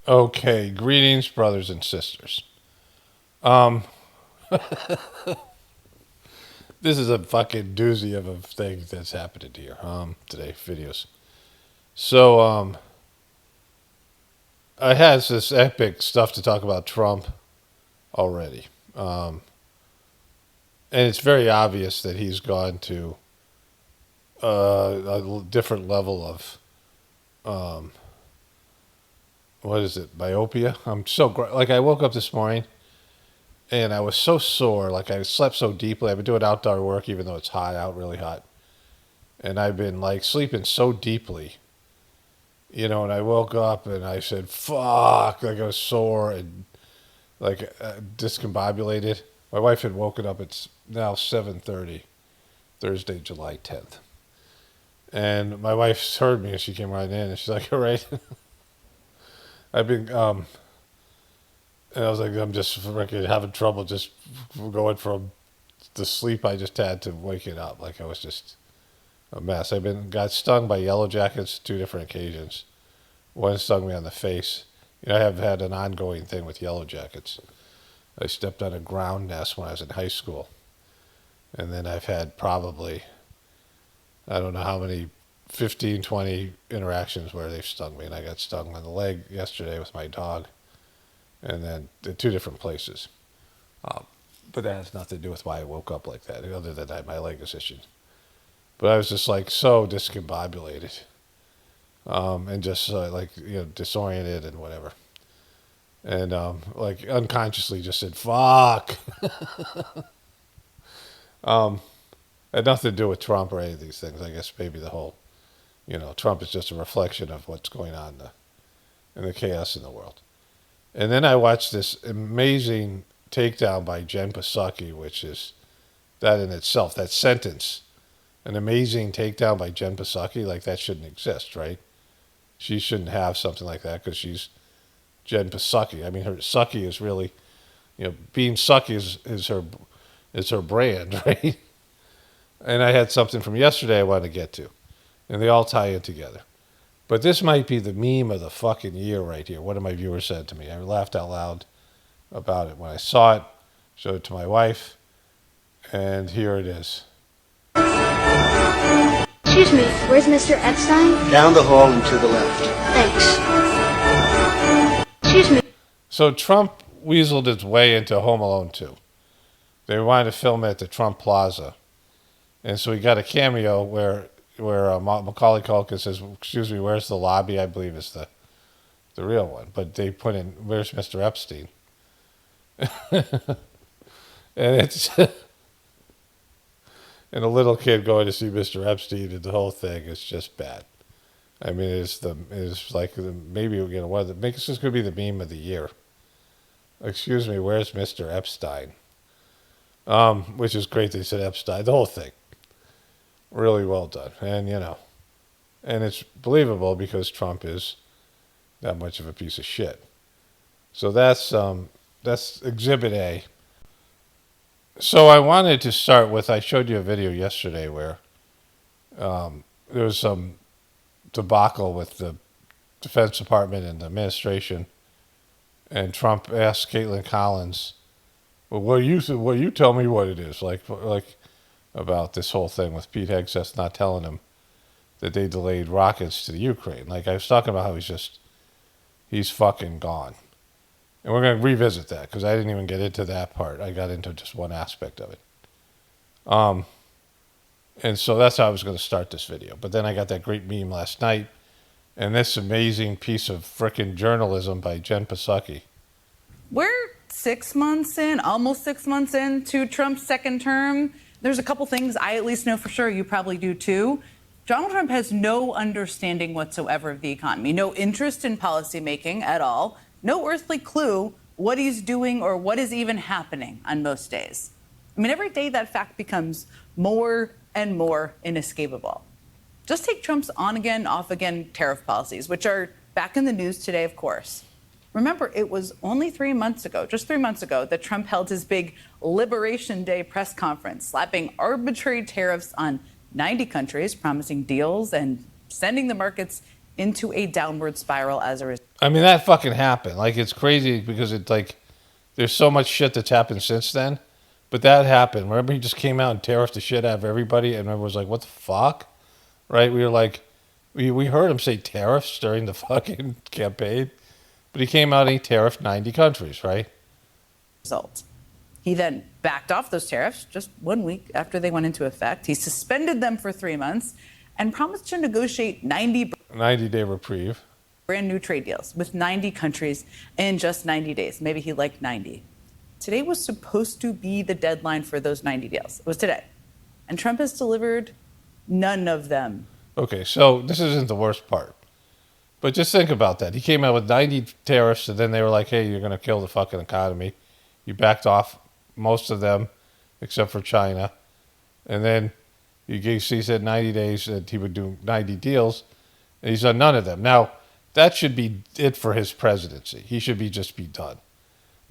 Okay, greetings, brothers and sisters. Um, this is a fucking doozy of a thing that's happening here. Today videos. So, I had this epic stuff to talk about Trump already, and it's very obvious that he's gone to a different level of what is it, myopia. Like I woke up this morning and I was so sore. Like I slept so deeply. I've been doing outdoor work even though it's hot out, really hot. And I've been like sleeping so deeply, and I woke up and I said, fuck, like I was sore and like discombobulated. My wife had woken up. It's now 7:30, Thursday, July 10th. And my wife heard me and she came right in and she's like, all right. I've been, and I was like, I'm just freaking having trouble just going from the sleep I just had to waking up. Like I was just a mess. Got stung by yellow jackets 2 different occasions. One stung me on the face. I have had an ongoing thing with yellow jackets. I stepped on a ground nest when I was in high school. And then I've had probably, I don't know how many, 15, 20 interactions where they've stung me. And I got stung on the leg yesterday with my dog. And then at 2 different places. But that has nothing to do with why I woke up like that, other than my leg is itching. But I was just like so discombobulated. And just disoriented and whatever. And like unconsciously just said, fuck. Had nothing to do with Trump or any of these things. I guess maybe the whole, Trump is just a reflection of what's going on in the chaos in the world. And then I watched this amazing takedown by Jen Psaki, which is that in itself, that sentence, an amazing takedown by Jen Psaki, like that shouldn't exist, right? She shouldn't have something like that because she's Jen Psaki. I mean, her sucky is really, being sucky is her brand, right? And I had something from yesterday I wanted to get to, and they all tie in together. But this might be the meme of the fucking year right here. One of my viewers said to me. I laughed out loud about it when I saw it, showed it to my wife, and here it is. Excuse me, where's Mr. Epstein? Down the hall and to the left. Thanks. Excuse me. So Trump weaseled its way into Home Alone 2. They wanted to film it at the Trump Plaza. And so he got a cameo where Macaulay Culkin says, excuse me, where's the lobby? I believe is the real one. But they put in, where's Mr. Epstein? And it's and a little kid going to see Mr. Epstein, and the whole thing is just bad. I mean, it's like maybe this is going to be the meme of the year. Excuse me, where's Mr. Epstein? Which is great. They said Epstein, the whole thing. Really well done, and and it's believable because Trump is that much of a piece of shit. So that's Exhibit A. So I wanted to start with, I showed you a video yesterday where there was some debacle with the Defense Department and the administration, and Trump asked Caitlin Collins, "Well, you tell me what it is?" Like about this whole thing with Pete Hegseth not telling him that they delayed rockets to the Ukraine. Like I was talking about how he's fucking gone. And we're going to revisit that because I didn't even get into that part. I got into just one aspect of it. And so that's how I was going to start this video. But then I got that great meme last night and this amazing piece of frickin' journalism by Jen Psaki. We're 6 months in, almost 6 months into Trump's second term. There's a couple things I at least know for sure, you probably do too. Donald Trump has no understanding whatsoever of the economy, no interest in policymaking at all, no earthly clue what he's doing or what is even happening on most days. I mean, every day that fact becomes more and more inescapable. Just take Trump's on again, off again tariff policies, which are back in the news today, of course. Remember, it was only 3 months ago, just 3 months ago, that Trump held his big Liberation Day press conference, slapping arbitrary tariffs on 90 countries, promising deals and sending the markets into a downward spiral as a result. I mean, that fucking happened. Like, it's crazy because it's like there's so much shit that's happened since then. But that happened. Remember, he just came out and tariffed the shit out of everybody, and everyone was like, what the fuck? Right? We were like, we heard him say tariffs during the fucking campaign, but he came out and he tariffed 90 countries, right? He then backed off those tariffs just 1 week after they went into effect. He suspended them for 3 months and promised to negotiate 90-day reprieve. Brand new trade deals with 90 countries in just 90 days. Maybe he liked 90. Today was supposed to be the deadline for those 90 deals. It was today. And Trump has delivered none of them. Okay, so this isn't the worst part. But just think about that. He came out with 90 tariffs, and then they were like, hey, you're going to kill the fucking economy. You backed off most of them, except for China. And then he said 90 days that he would do 90 deals, and he's done none of them. Now, that should be it for his presidency. He should just be done.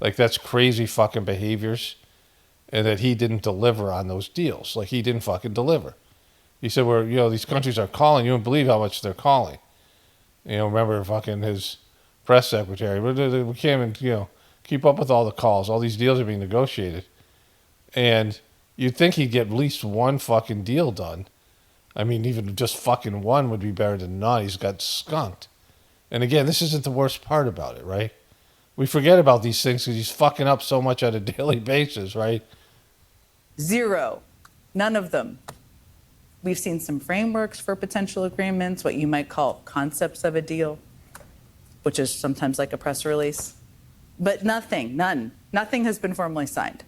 Like, that's crazy fucking behaviors, and that he didn't deliver on those deals. Like, he didn't fucking deliver. He said, these countries are calling. You don't believe how much they're calling. Remember fucking his press secretary. We can't even, keep up with all the calls. All these deals are being negotiated. And you'd think he'd get at least one fucking deal done. I mean, even just fucking one would be better than none. He's got skunked. And again, this isn't the worst part about it, right? We forget about these things because he's fucking up so much on a daily basis, right? 0. None of them. We've seen some frameworks for potential agreements, what you might call concepts of a deal, which is sometimes like a press release. But nothing has been formally signed.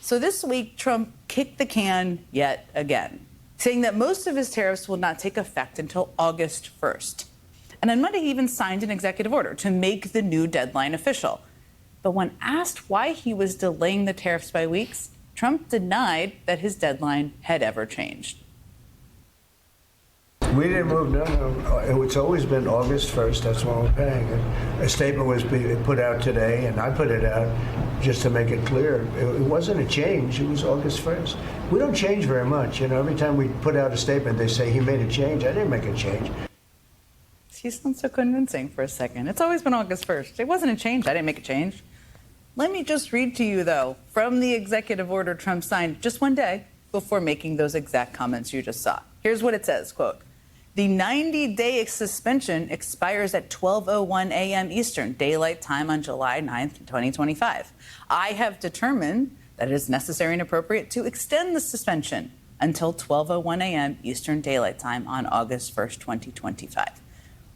So this week, Trump kicked the can yet again, saying that most of his tariffs will not take effect until August 1st. And on Monday, he even signed an executive order to make the new deadline official. But when asked why he was delaying the tariffs by weeks, Trump denied that his deadline had ever changed. We didn't move, no. It's always been August 1st, that's when we're paying. And a statement was put out today, and I put it out just to make it clear. It wasn't a change, it was August 1st. We don't change very much. Every time we put out a statement, they say he made a change. I didn't make a change. He sounds so convincing for a second. It's always been August 1st. It wasn't a change. I didn't make a change. Let me just read to you, though, from the executive order Trump signed just one day before making those exact comments you just saw. Here's what it says, quote, the 90-day suspension expires at 12:01 a.m. Eastern Daylight Time on July 9th, 2025. I have determined that it is necessary and appropriate to extend the suspension until 12:01 a.m. Eastern Daylight Time on August 1st, 2025.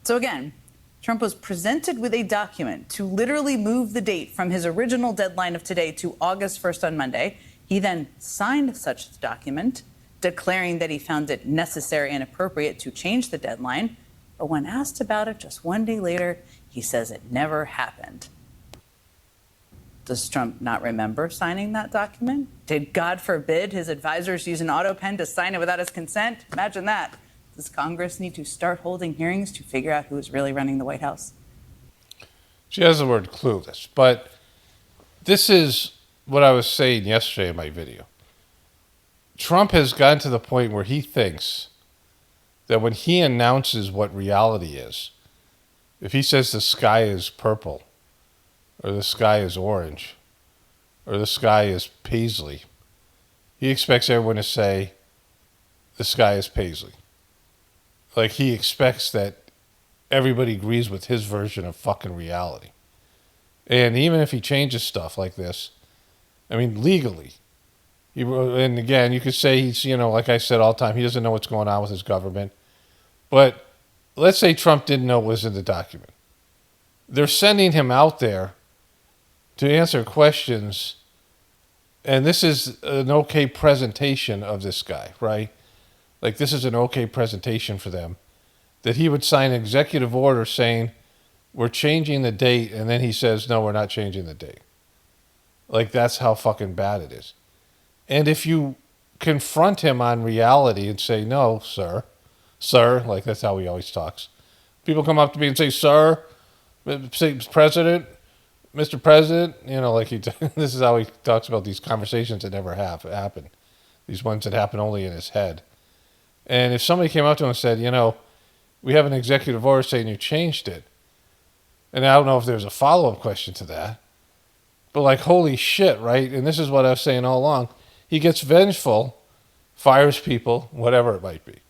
So again, Trump was presented with a document to literally move the date from his original deadline of today to August 1st on Monday. He then signed such document, declaring that he found it necessary and appropriate to change the deadline. But when asked about it just one day later, he says it never happened. Does Trump not remember signing that document? Did, God forbid, his advisors use an auto pen to sign it without his consent? Imagine that. Does Congress need to start holding hearings to figure out who is really running the White House? She has the word clueless, but this is what I was saying yesterday in my video. Trump has gotten to the point where he thinks that when he announces what reality is, if he says the sky is purple, or the sky is orange, or the sky is paisley, he expects everyone to say the sky is paisley. Like, he expects that everybody agrees with his version of fucking reality. And even if he changes stuff like this, I mean, legally, and again, you could say he's, like I said all the time, he doesn't know what's going on with his government. But let's say Trump didn't know what was in the document. They're sending him out there to answer questions, and this is an okay presentation of this guy, right? Like, this is an okay presentation for them, that he would sign an executive order saying, we're changing the date, and then he says, no, we're not changing the date. Like, that's how fucking bad it is. And if you confront him on reality and say, no, sir, like that's how he always talks. People come up to me and say, sir, say, President, Mr. President, like this is how he talks about these conversations that never have happened. These ones that happen only in his head. And if somebody came up to him and said, we have an executive order saying you changed it. And I don't know if there's a follow-up question to that. But like, holy shit, right? And this is what I was saying all along. He gets vengeful, fires people, whatever it might be.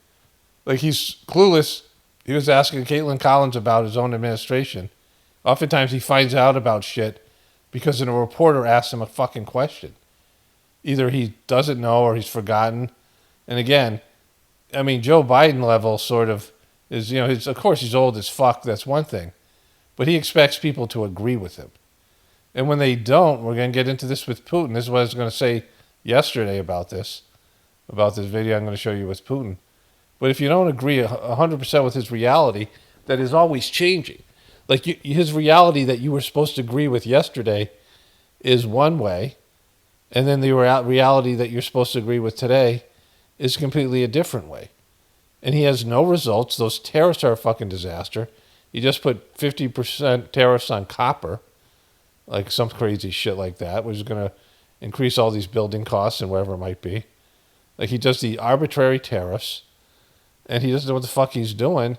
Like, he's clueless. He was asking Caitlin Collins about his own administration. Oftentimes he finds out about shit because a reporter asks him a fucking question. Either he doesn't know or he's forgotten. And again, I mean, Joe Biden level sort of is, of course he's old as fuck, that's one thing. But he expects people to agree with him. And when they don't, we're going to get into this with Putin. This is what I was going to say yesterday about this video I'm going to show you with Putin. But if you don't agree 100% with his reality, that is always changing. Like his reality that you were supposed to agree with yesterday is one way, and then the reality that you're supposed to agree with today is completely a different way. And he has no results. Those tariffs are a fucking disaster. He just put 50% tariffs on copper, like some crazy shit like that, which is going to increase all these building costs and whatever it might be. Like, he does the arbitrary tariffs, and he doesn't know what the fuck he's doing.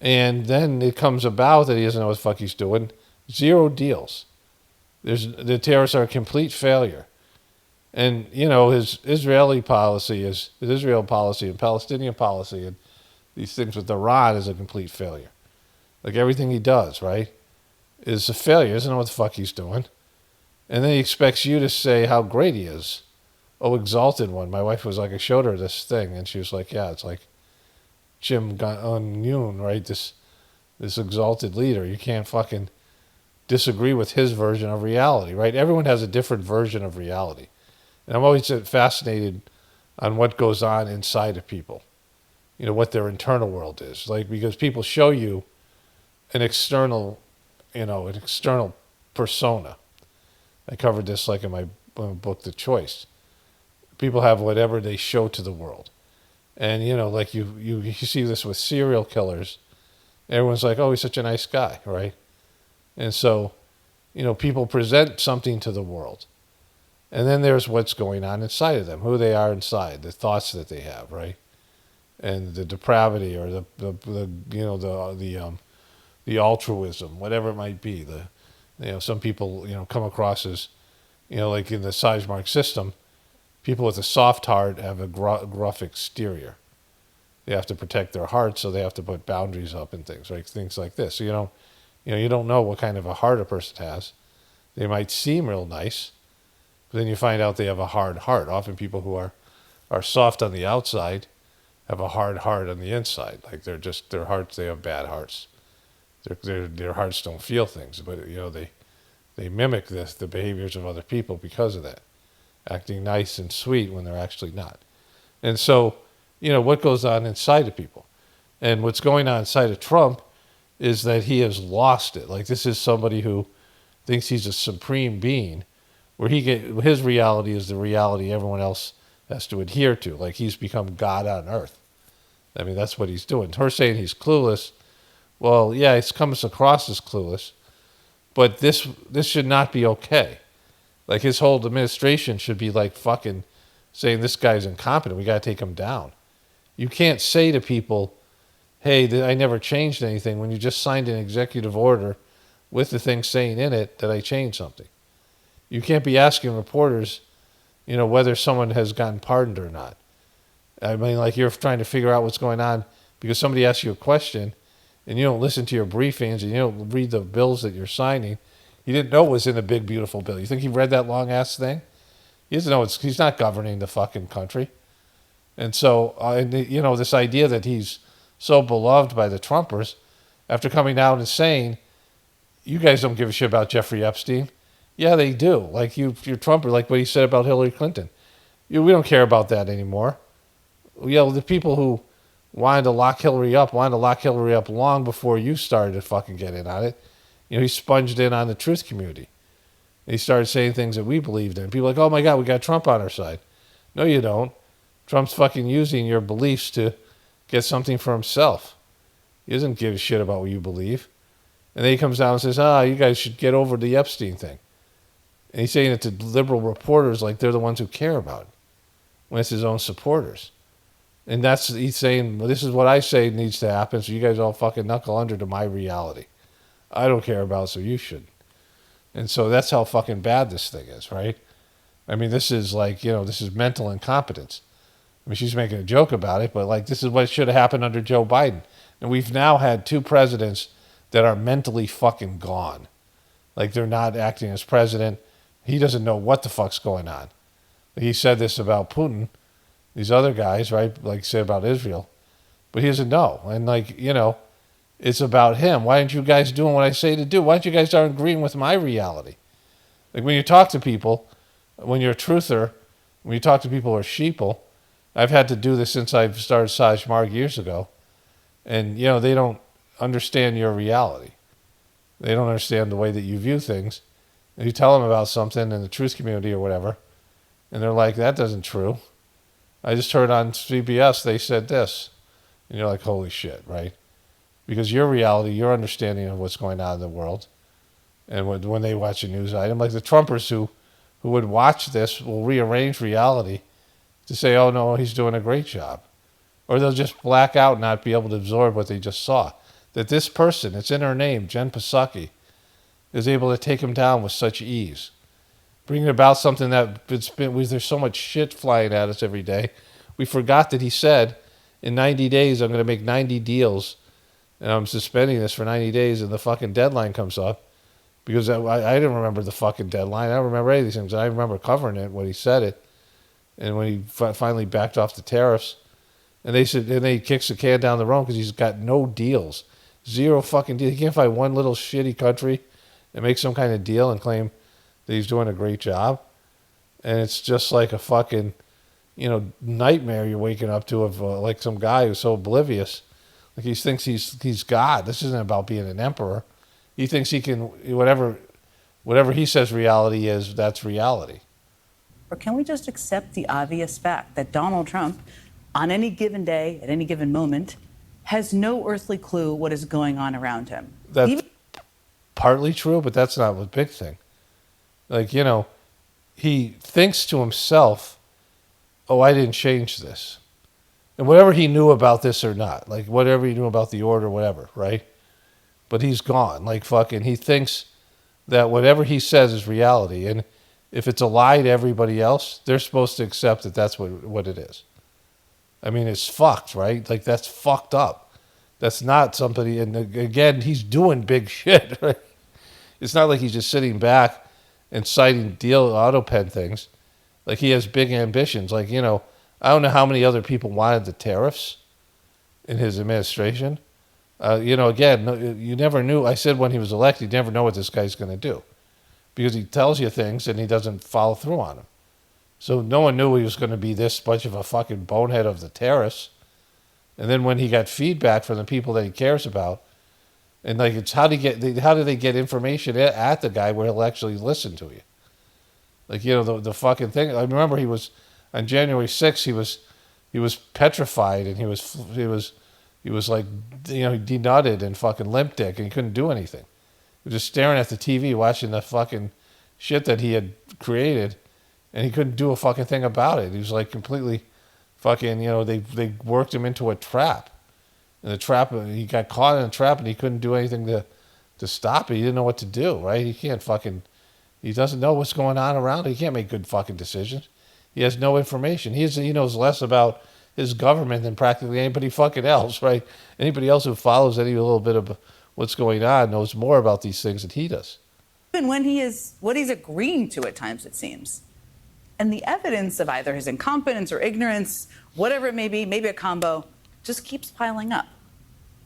And then it comes about that he doesn't know what the fuck he's doing. 0 deals. The tariffs are a complete failure. And, his Israeli policy and Palestinian policy and these things with Iran is a complete failure. Like, everything he does, right, is a failure. He doesn't know what the fuck he's doing. And then he expects you to say how great he is. Oh, exalted one. My wife was like, I showed her this thing, and she was like, yeah, it's like Kim Jong-un, right? This exalted leader. You can't fucking disagree with his version of reality, right? Everyone has a different version of reality. And I'm always fascinated on what goes on inside of people. What their internal world is. Like, because people show you an external persona. I covered this like in my book, The Choice. People have whatever they show to the world. And, like you see this with serial killers. Everyone's like, oh, he's such a nice guy, right? And so, people present something to the world. And then there's what's going on inside of them, who they are inside, the thoughts that they have, right? And the depravity or the altruism, whatever it might be. Some people, come across as, like in the Sizemore system, people with a soft heart have a gruff exterior. They have to protect their heart, so they have to put boundaries up and things, right? Things like this. So you don't know what kind of a heart a person has. They might seem real nice, but then you find out they have a hard heart. Often people who are soft on the outside have a hard heart on the inside. Like their hearts, they have bad hearts. Their hearts don't feel things, but they mimic the behaviors of other people because of that, acting nice and sweet when they're actually not. And so, what goes on inside of people, and what's going on inside of Trump is that he has lost it. Like, this is somebody who thinks he's a supreme being, where his reality is the reality everyone else has to adhere to. Like, he's become God on earth. I mean, that's what he's doing. Her saying he's clueless. Well, yeah, he comes across as clueless, but this should not be okay. Like, his whole administration should be like fucking saying this guy's incompetent. We got to take him down. You can't say to people, hey, I never changed anything, when you just signed an executive order with the thing saying in it that I changed something. You can't be asking reporters, whether someone has gotten pardoned or not. I mean, like, you're trying to figure out what's going on because somebody asks you a question and you don't listen to your briefings and you don't read the bills that you're signing. You didn't know it was in a big, beautiful bill. You think he read that long-ass thing? He doesn't know he's not governing the fucking country. And so, this idea that he's so beloved by the Trumpers, after coming out and saying, you guys don't give a shit about Jeffrey Epstein. Yeah, they do. Like, you're Trumper, like what he said about Hillary Clinton. We don't care about that anymore. The people who wanted to lock Hillary up long before you started to fucking get in on it. He sponged in on the truth community. And he started saying things that we believed in. People are like, oh my God, we got Trump on our side. No, you don't. Trump's fucking using your beliefs to get something for himself. He doesn't give a shit about what you believe. And then he comes down and says, you guys should get over the Epstein thing. And he's saying it to liberal reporters like they're the ones who care about it, when it's his own supporters. And he's saying, well, this is what I say needs to happen, so you guys all fucking knuckle under to my reality. I don't care about, so you should. And so that's how fucking bad this thing is, right? I mean, this is like, this is mental incompetence. I mean, she's making a joke about it, but like, this is what should have happened under Joe Biden. And we've now had 2 presidents that are mentally fucking gone. Like, they're not acting as president. He doesn't know what the fuck's going on. He said this about Putin, these other guys, right? Like he said about Israel. But he doesn't know. And like, it's about him. Why aren't you guys doing what I say to do? Why don't you guys start agreeing with my reality? Like when you talk to people, when you're a truther, when you talk to people who are sheeple, I've had to do this since I've started Saj Marg years ago. And, they don't understand your reality. They don't understand the way that you view things. And you tell them about something in the truth community or whatever, and they're like, that isn't true. I just heard on CBS they said this. And you're like, holy shit, right? Because your reality, your understanding of what's going on in the world, and when they watch a news item, like the Trumpers who would watch this will rearrange reality to say, oh no, he's doing a great job. Or they'll just black out and not be able to absorb what they just saw. That this person, it's in her name, Jen Psaki, is able to take him down with such ease. Bringing about something there's so much shit flying at us every day. We forgot that he said, in 90 days, I'm going to make 90 deals, and I'm suspending this for 90 days, and the fucking deadline comes up. Because I didn't remember the fucking deadline. I don't remember any of these things. I remember covering it when he said it, and when he finally backed off the tariffs. And they said, and then he kicks the can down the road because he's got no deals. 0 fucking deals. He can't find one little shitty country and make some kind of deal and claim that he's doing a great job. And it's just like a fucking, nightmare you're waking up to of like some guy who's so oblivious. Like he thinks he's God. This isn't about being an emperor. He thinks he can, whatever he says reality is, that's reality. Or can we just accept the obvious fact that Donald Trump, on any given day, at any given moment, has no earthly clue what is going on around him? That's partly true, but that's not the big thing. Like, he thinks to himself, oh, I didn't change this. And whatever he knew about this or not, like whatever he knew about the order, whatever, right? But he's gone. Like fucking, he thinks that whatever he says is reality. And if it's a lie to everybody else, they're supposed to accept that that's what it is. I mean, it's fucked, right? Like, that's fucked up. That's not somebody, and again, he's doing big shit, right? It's not like he's just sitting back and citing auto pen things. Like, he has big ambitions. Like, I don't know how many other people wanted the tariffs in his administration. Again, you never knew. I said when he was elected, you never know what this guy's going to do. Because he tells you things and he doesn't follow through on them. So no one knew he was going to be this much of a fucking bonehead of the tariffs. And then when he got feedback from the people that he cares about, and like it's how do they get information at the guy where he'll actually listen to you? Like the fucking thing. I remember he was on January 6th. He was petrified and he was like he denutted and fucking limp dick and he couldn't do anything. He was just staring at the TV watching the fucking shit that he had created. And he couldn't do a fucking thing about it. He was like completely fucking, they worked him into a trap. And the trap, he got caught in a trap and he couldn't do anything to stop it. He didn't know what to do, right? He doesn't know what's going on around him. He can't make good fucking decisions. He has no information. He knows less about his government than practically anybody fucking else, right? Anybody else who follows any little bit of what's going on knows more about these things than he does. Even when what he's agreeing to at times, it seems. And the evidence of either his incompetence or ignorance, whatever it may be, maybe a combo, just keeps piling up.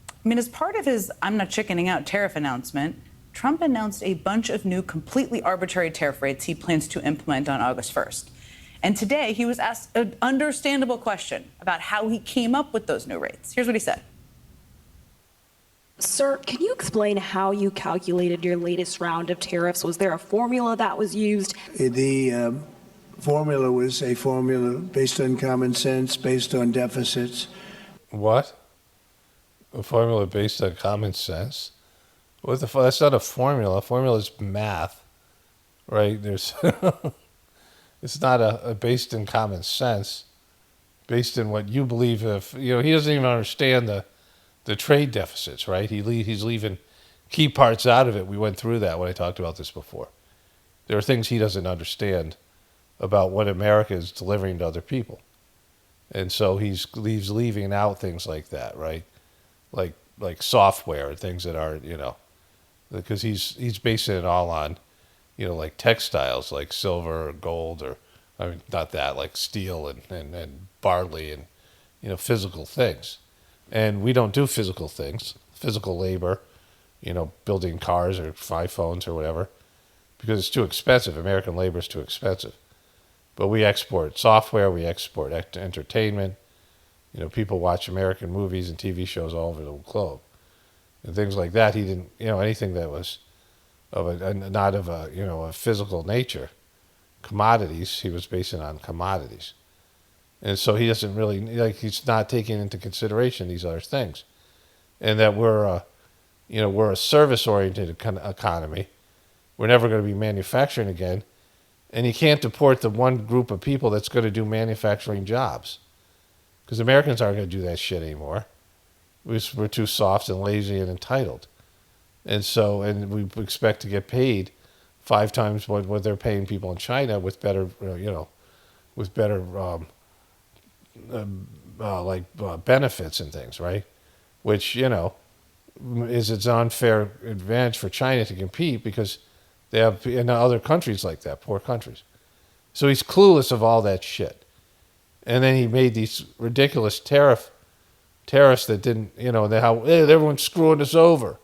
I mean, as part of his I'm not chickening out tariff announcement, Trump announced a bunch of new completely arbitrary tariff rates he plans to implement on August 1st. And today he was asked an understandable question about how he came up with those new rates. Here's what he said. Sir, can you explain how you calculated your latest round of tariffs? Was there a formula that was used? The formula was a formula based on common sense, based on deficits. What? A formula based on common sense? What the fuck? That's not a formula. A formula is math, right? It's not a based in common sense. based on what you believe. If he doesn't even understand the trade deficits, right? He's leaving key parts out of it. We went through that when I talked about this before. There are things he doesn't understand about what America is delivering to other people. And so he's leaving out things like that, right? Like software and things that aren't, because he's basing it all on, like textiles, like silver or gold, or, I mean, not that, like steel and barley and, physical things. And we don't do physical things, physical labor, building cars or iPhones or whatever, because it's too expensive. American labor is too expensive. But we export software, we export entertainment. People watch American movies and TV shows all over the globe. And things like that. He didn't, anything that was not of a physical nature. Commodities, he was basing on commodities. And so he doesn't really, he's not taking into consideration these other things. And that we're a service-oriented economy. We're never going to be manufacturing again. And you can't deport the one group of people that's going to do manufacturing jobs. Because Americans aren't going to do that shit anymore. We're too soft and lazy and entitled. And we expect to get paid 5 times what they're paying people in China with better, benefits and things, right? Which, is its unfair advantage for China to compete because they have in other countries like that, poor countries. So he's clueless of all that shit. And then he made these ridiculous tariffs that didn't, everyone's screwing us over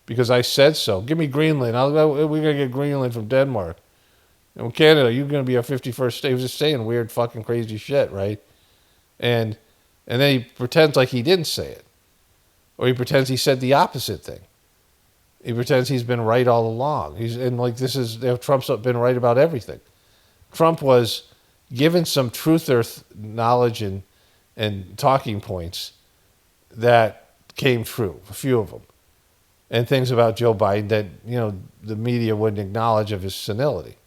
because I said so. Give me Greenland. We're going to get Greenland from Denmark. And Canada, you're going to be our 51st state. He was just saying weird fucking crazy shit, right? And then he pretends like he didn't say it. Or he pretends he said the opposite thing. He pretends he's been right all along. Trump's been right about everything. Trump was given some truth knowledge and talking points that came true, a few of them. And things about Joe Biden that, the media wouldn't acknowledge of his senility.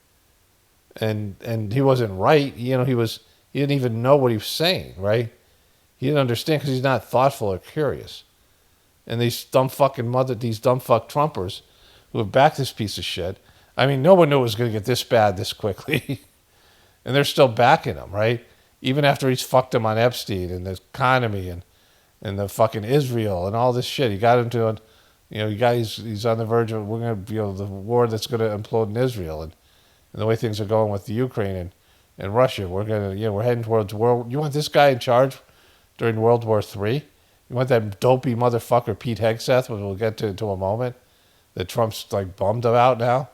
And he wasn't right. He didn't even know what he was saying, right? He didn't understand because he's not thoughtful or curious. And these dumb fuck Trumpers who have backed this piece of shit. I mean, no one knew it was going to get this bad this quickly. And they're still backing him, right? Even after he's fucked him on Epstein and the economy and the fucking Israel and all this shit. He got him to, he's on the verge of, we're going to, the war that's going to implode in Israel and the way things are going with the Ukraine and Russia. We're going to, we're heading towards world. You want this guy in charge during World War III? You want that dopey motherfucker Pete Hegseth, which we'll get to a moment, that Trump's bummed about now?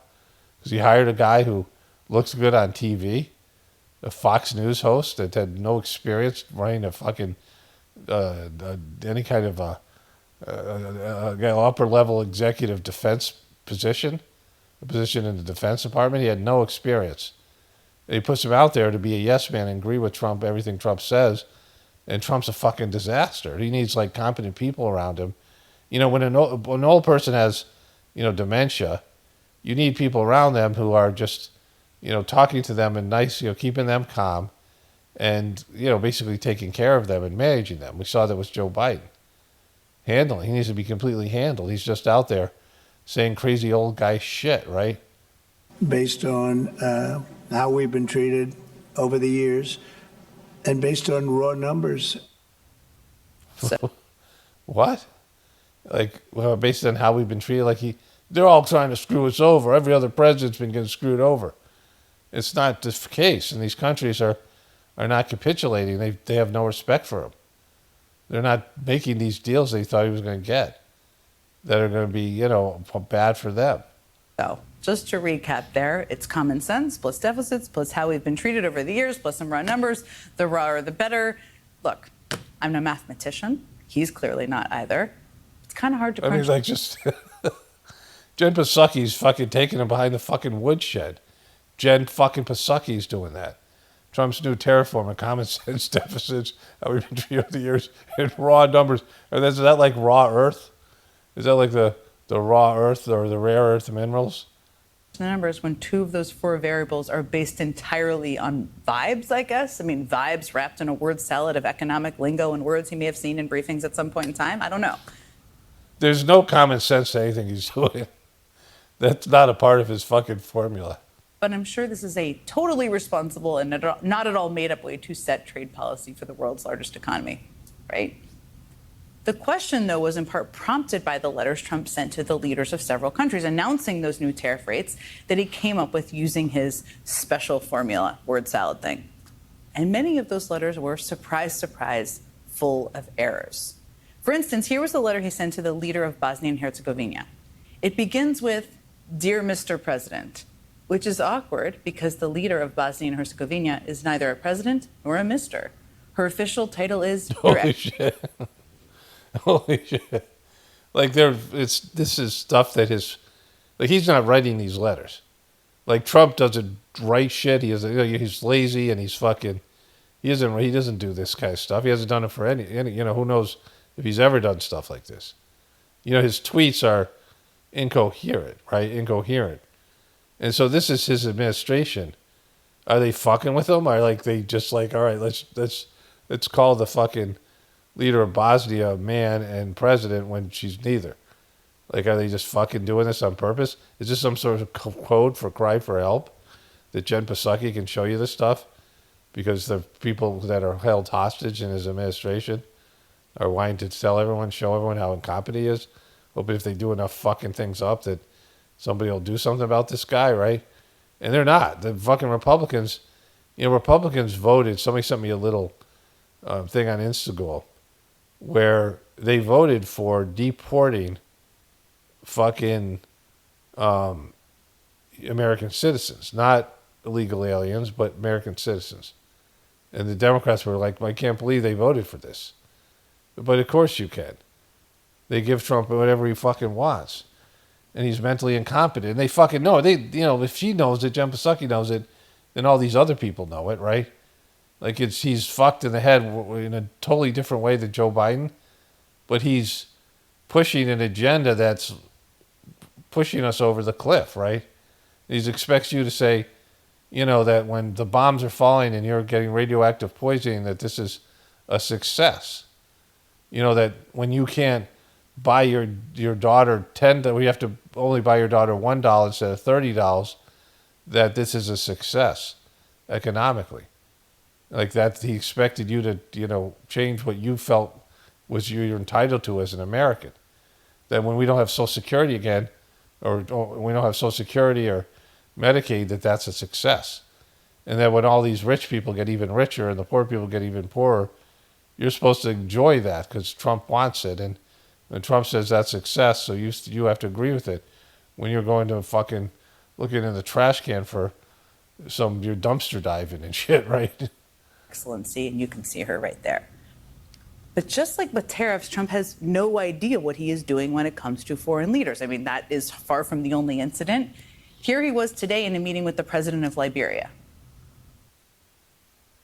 Because he hired a guy who looks good on TV, a Fox News host that had no experience running a fucking, any kind of upper level executive defense position, a position in the Defense Department. He had no experience. And he puts him out there to be a yes man and agree with Trump, everything Trump says. And Trump's a fucking disaster. He needs competent people around him. When an old person has, dementia, you need people around them who are just, talking to them and nice, keeping them calm and, basically taking care of them and managing them. We saw that with Joe Biden. He needs to be completely handled. He's just out there saying crazy old guy shit, right? Based on how we've been treated over the years and based on raw numbers. What? Based on how we've been treated, they're all trying to screw us over. Every other president's been getting screwed over. It's not the case, and these countries are not capitulating. They have no respect for him. They're not making these deals they thought he was going to get that are going to be, bad for them. So just to recap there, it's common sense plus deficits plus how we've been treated over the years plus some raw numbers. The rawer the better. Look, I'm no mathematician. He's clearly not either. It's kind of hard to crunch. Jen Psaki fucking taking him behind the fucking woodshed. Jen fucking Psaki's doing that. Trump's new tariff and common sense deficits, how we've been treated over the years, and raw numbers. Is that like raw earth? Is that like the raw earth or the rare earth minerals? the numbers when two of those four variables are based entirely on vibes, I guess. I mean, vibes wrapped in a word salad of economic lingo and words he may have seen in briefings at some point in time. I don't know. There's no common sense to anything he's doing. That's not a part of his fucking formula. But I'm sure this is a totally responsible and not at all made up way to set trade policy for the world's largest economy, right? The question, though, was in part prompted by the letters Trump sent to the leaders of several countries announcing those new tariff rates that he came up with using his special formula, word salad thing. And many of those letters were, surprise, surprise, full of errors. For instance, here was the letter he sent to the leader of Bosnia and Herzegovina. It begins with, "Dear Mr. President," which is awkward because the leader of Bosnia and Herzegovina is neither a president nor a mister. Her official title is... Holy shit. Holy shit. Like, this is stuff that he's not writing these letters. Like, Trump doesn't write shit. He's lazy and he's fucking... He doesn't do this kind of stuff. He hasn't done it for any who knows if he's ever done stuff like this. His tweets are incoherent, right? Incoherent. And so this is his administration. Are they fucking with him? Are they just like, all right, let's call the fucking leader of Bosnia a man and president when she's neither? Like, are they just fucking doing this on purpose? Is this some sort of code for cry for help that Jen Psaki can show you this stuff? Because the people that are held hostage in his administration are wanting to show everyone how incompetent he is, hoping if they do enough fucking things up that somebody will do something about this guy, right? And they're not. The fucking Republicans, Republicans voted. Somebody sent me a little thing on Instagram where they voted for deporting fucking American citizens, not illegal aliens, but American citizens. And the Democrats were like, I can't believe they voted for this. But of course you can. They give Trump whatever he fucking wants. And he's mentally incompetent. And they fucking know. If she knows it, Jen Psaki knows it, then all these other people know it, right? Like, he's fucked in the head in a totally different way than Joe Biden. But he's pushing an agenda that's pushing us over the cliff, right? He expects you to say, that when the bombs are falling and you're getting radioactive poisoning, that this is a success. That when you can't buy your daughter we have to only buy your daughter $1 instead of $30, that this is a success economically. Like that, he expected you to, change what you felt was you're entitled to as an American. That when we don't have Social Security again, or we don't have Social Security or Medicaid, that's a success. And that when all these rich people get even richer and the poor people get even poorer, you're supposed to enjoy that because Trump wants it. And when Trump says that's success, so you have to agree with it. When you're going to fucking looking in the trash can for your dumpster diving and shit, right? Excellency, and you can see her right there. But just like with tariffs, Trump has no idea what he is doing when it comes to foreign leaders. I mean, that is far from the only incident. Here he was today in a meeting with the president of Liberia.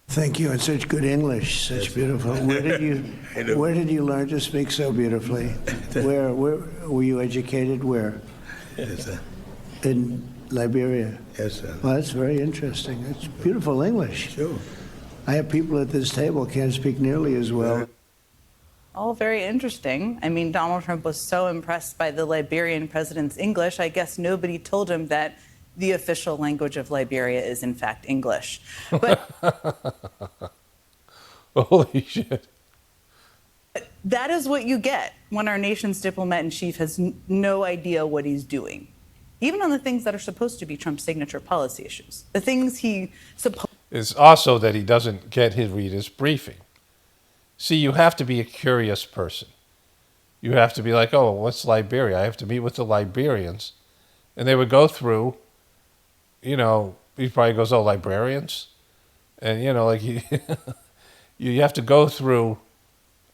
Thank you, and such good English, such beautiful. Where did you learn to speak so beautifully? Where were you educated? Where? Yes, sir. In Liberia. Yes, sir. Well, that's very interesting. It's beautiful English. Sure. I have people at this table can't speak nearly as well. All very interesting. I mean, Donald Trump was so impressed by the Liberian president's English, I guess nobody told him that the official language of Liberia is, in fact, English. But Holy shit. that is what you get when our nation's diplomat-in-chief has no idea what he's doing, even on the things that are supposed to be Trump's signature policy issues. The things he supposed... It's also that he doesn't read his briefing. See, you have to be a curious person. You have to be like, oh, what's Liberia? I have to meet with the Liberians. And they would go through, he probably goes, oh, librarians? And, you have to go through,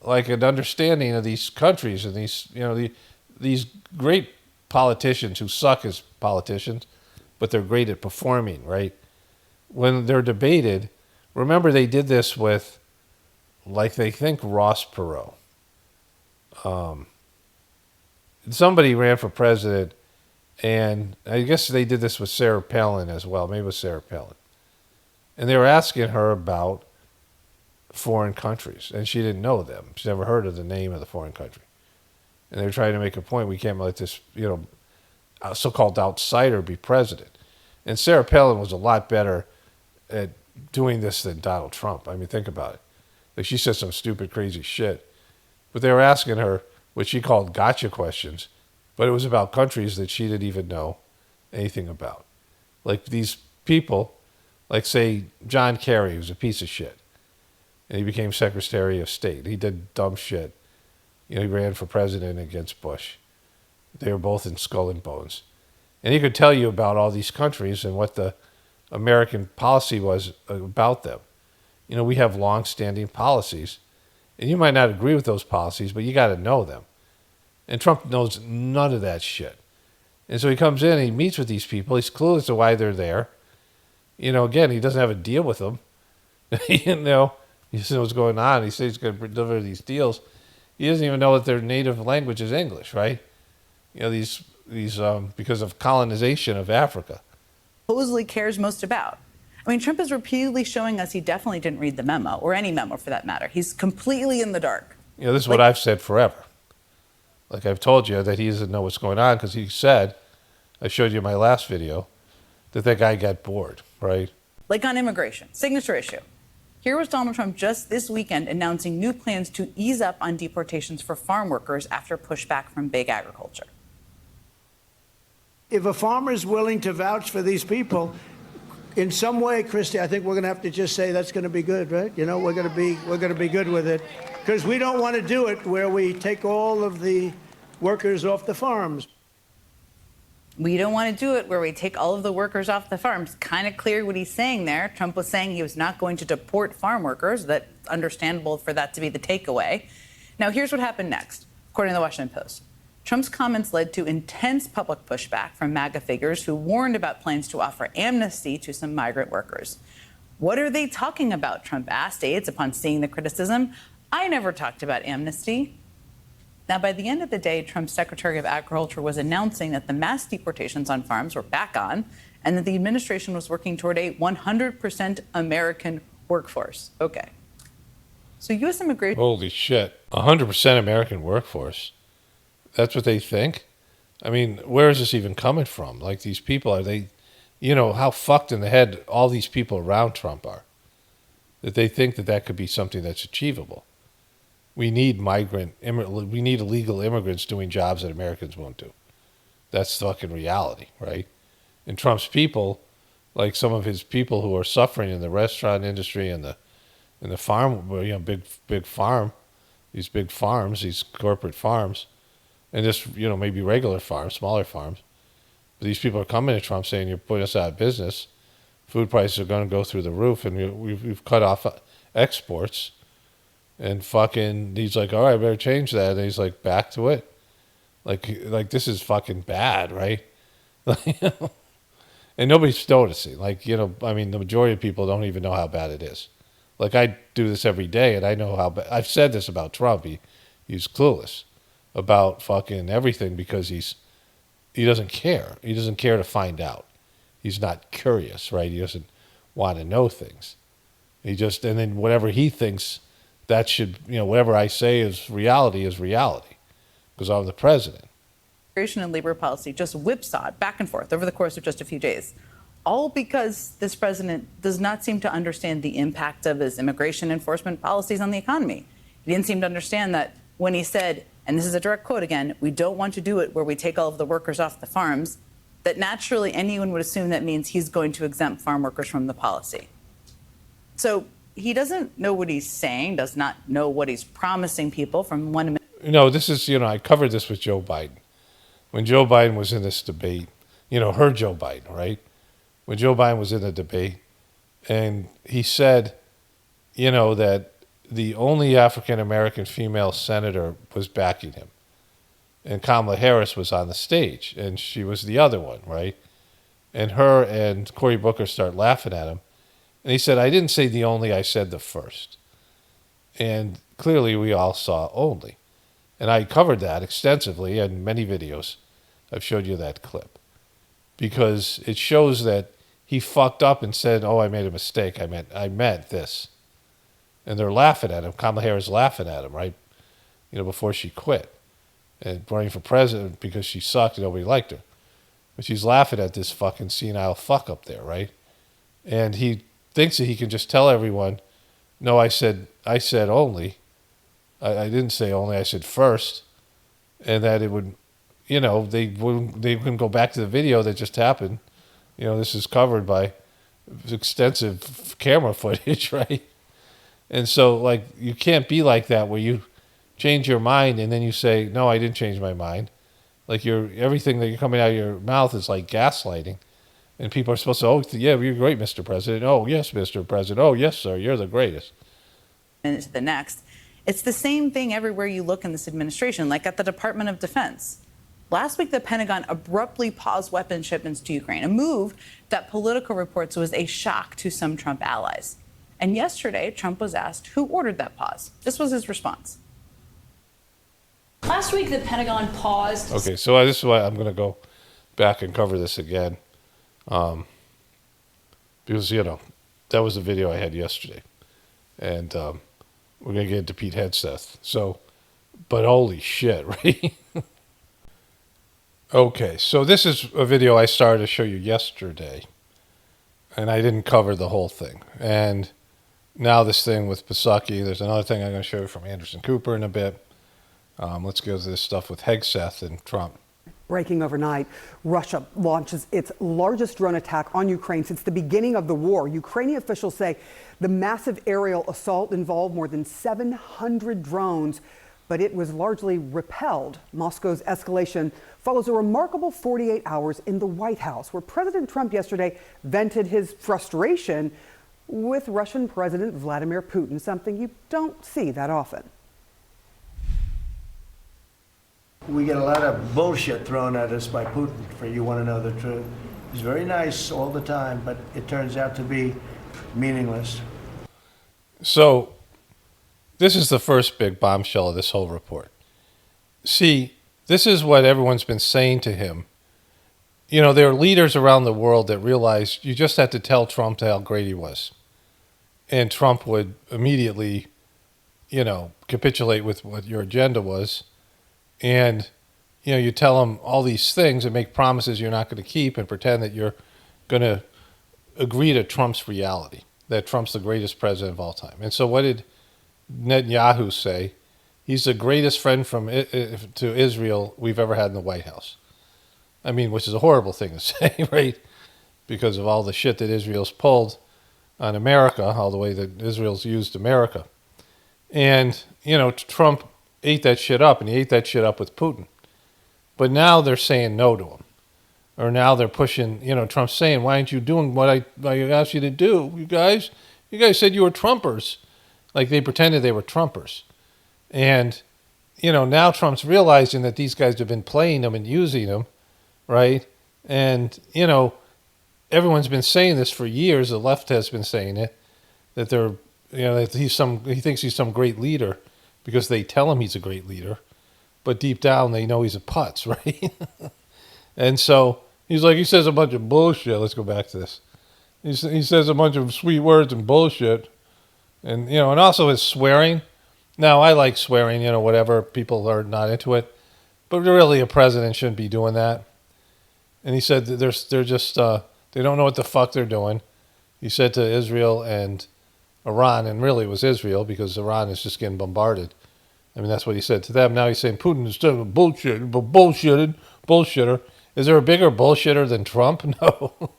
like, an understanding of these countries and these great politicians who suck as politicians, but they're great at performing, right? When they're debated, remember they did this with, like, they think Ross Perot. Somebody ran for president And I guess they did this with Sarah Palin as well. Maybe it was Sarah Palin. And they were asking her about foreign countries, and she didn't know them. She never heard of the name of the foreign country. And they were trying to make a point, we can't let this, so-called outsider be president. And Sarah Palin was a lot better at doing this than Donald Trump. I mean, think about it. Like, she said some stupid, crazy shit. But they were asking her what she called gotcha questions, but it was about countries that she didn't even know anything about. Like these people, like say John Kerry, who's a piece of shit, and he became Secretary of State. He did dumb shit. He ran for president against Bush. They were both in Skull and Bones. And he could tell you about all these countries and what the American policy was about them. We have long-standing policies, and you might not agree with those policies, but you got to know them. And Trump knows none of that shit. And so he comes in and he meets with these people. He's clueless to why they're there. Again, he doesn't have a deal with them. He doesn't know what's going on. He says he's going to deliver these deals. He doesn't even know that their native language is English, right? These because of colonization of Africa. Supposedly cares most about. I mean, Trump is repeatedly showing us he definitely didn't read the memo, or any memo for that matter. He's completely in the dark. This is what I've said forever. Like I've told you that he doesn't know what's going on because he said, I showed you in my last video, that guy got bored, right? Like on immigration, signature issue. Here was Donald Trump just this weekend announcing new plans to ease up on deportations for farm workers after pushback from big agriculture. If a farmer is willing to vouch for these people, in some way, Christy, I think we're going to have to just say that's going to be good, right? We're going to be good with it, because we don't want to do it where we take all of the workers off the farms. We don't want to do it where we take all of the workers off the farms. Kind of clear what he's saying there. Trump was saying he was not going to deport farm workers. That's understandable for that to be the takeaway. Now, here's what happened next, according to the Washington Post. Trump's comments led to intense public pushback from MAGA figures who warned about plans to offer amnesty to some migrant workers. What are they talking about? Trump asked aides upon seeing the criticism. I never talked about amnesty. Now, by the end of the day, Trump's Secretary of Agriculture was announcing that the mass deportations on farms were back on and that the administration was working toward a 100% American workforce. Okay. So U.S. immigration... Holy shit. 100% American workforce. That's what they think? I mean, where is this even coming from? Like, these people, are they... how fucked in the head all these people around Trump are. That they think that could be something that's achievable. We need illegal immigrants doing jobs that Americans won't do. That's fucking reality, right? And Trump's people, like some of his people who are suffering in the restaurant industry and the farm, big farm, these big farms, these corporate farms, and just maybe regular farms, smaller farms. But these people are coming to Trump saying, "You're putting us out of business. Food prices are going to go through the roof, and we've cut off exports." And fucking, he's like, all right, I better change that. And he's like, back to it. Like this is fucking bad, right? And nobody's noticing. The majority of people don't even know how bad it is. Like, I do this every day, and I know how bad. I've said this about Trump. He's clueless about fucking everything because he doesn't care. He doesn't care to find out. He's not curious, right? He doesn't want to know things. And then whatever he thinks that should, whatever I say is reality, because I'm the president. Immigration and labor policy just whipsawed back and forth over the course of just a few days, all because this president does not seem to understand the impact of his immigration enforcement policies on the economy. He didn't seem to understand that when he said, and this is a direct quote again, "We don't want to do it where we take all of the workers off the farms," that naturally anyone would assume that means he's going to exempt farm workers from the policy. So he doesn't know what he's saying, does not know what he's promising people from one... This is, I covered this with Joe Biden. When Joe Biden was in this debate, her Joe Biden, right? When Joe Biden was in the debate, and he said, that the only African-American female senator was backing him. And Kamala Harris was on the stage, and she was the other one, right? And her and Cory Booker start laughing at him. And he said, I didn't say the only, I said the first. And clearly we all saw only. And I covered that extensively in many videos. I've showed you that clip. because it shows that he fucked up and said, "Oh, I made a mistake. I meant this," and they're laughing at him. Kamala Harris laughing at him, right? Before she quit and running for president because she sucked and nobody liked her, but she's laughing at this fucking senile fuck up there, right? And he thinks that he can just tell everyone, "No, I said only. I didn't say only. I said first," and that it would, they wouldn't go back to the video that just happened. This is covered by extensive camera footage, right? And so, like, you can't be like that where you change your mind and then you say, "No, I didn't change my mind." Like, everything that you're coming out of your mouth is like gaslighting. And people are supposed to, "Oh, yeah, you're great, Mr. President. Oh, yes, Mr. President. Oh, yes, sir. You're the greatest." And to the next. It's the same thing everywhere you look in this administration, like at the Department of Defense. Last week, the Pentagon abruptly paused weapons shipments to Ukraine, a move that Politico reports was a shock to some Trump allies. And yesterday, Trump was asked who ordered that pause. This was his response. Last week, the Pentagon paused. Okay, so this is why I'm going to go back and cover this again. Because, that was the video I had yesterday. And we're going to get into p1ssed. So, but holy shit, right? Okay, so this is a video I started to show you yesterday. And I didn't cover the whole thing. And now this thing with Psaki, there's another thing I'm going to show you from Anderson Cooper in a bit. Let's go to this stuff with Hegseth and Trump. Breaking overnight, Russia launches its largest drone attack on Ukraine since the beginning of the war. Ukrainian officials say the massive aerial assault involved more than 700 drones, but it was largely repelled. Moscow's escalation follows a remarkable 48 hours in the White House, where President Trump yesterday vented his frustration with Russian President Vladimir Putin, something you don't see that often. We get a lot of bullshit thrown at us by Putin, for you want to know the truth. He's very nice all the time, but it turns out to be meaningless. So, this is the first big bombshell of this whole report. See, this is what everyone's been saying to him. There are leaders around the world that realized you just had to tell Trump how great he was. And Trump would immediately, capitulate with what your agenda was. And, you tell him all these things and make promises you're not going to keep and pretend that you're going to agree to Trump's reality, that Trump's the greatest president of all time. And so what did Netanyahu say? He's the greatest friend to Israel we've ever had in the White House. I mean, which is a horrible thing to say, right? Because of all the shit that Israel's pulled on America, all the way that Israel's used America. And, Trump ate that shit up, and he ate that shit up with Putin. But now they're saying no to him. Or now they're pushing, Trump's saying, "Why aren't you doing what I asked you to do? You guys said you were Trumpers." Like they pretended they were Trumpers. And, now Trump's realizing that these guys have been playing him and using him, right? And, everyone's been saying this for years. The left has been saying it, that they're, that he thinks he's some great leader because they tell him he's a great leader, but deep down they know he's a putz, right? And so he says a bunch of bullshit. Let's go back to this. He says a bunch of sweet words and bullshit, and and also his swearing. Now I like swearing, whatever, people are not into it, but really a president shouldn't be doing that. And he said that they're just they don't know what the fuck they're doing. He said to Israel and Iran, and really it was Israel because Iran is just getting bombarded. I mean, that's what he said to them. Now he's saying Putin is still bullshitter. Is there a bigger bullshitter than Trump? No.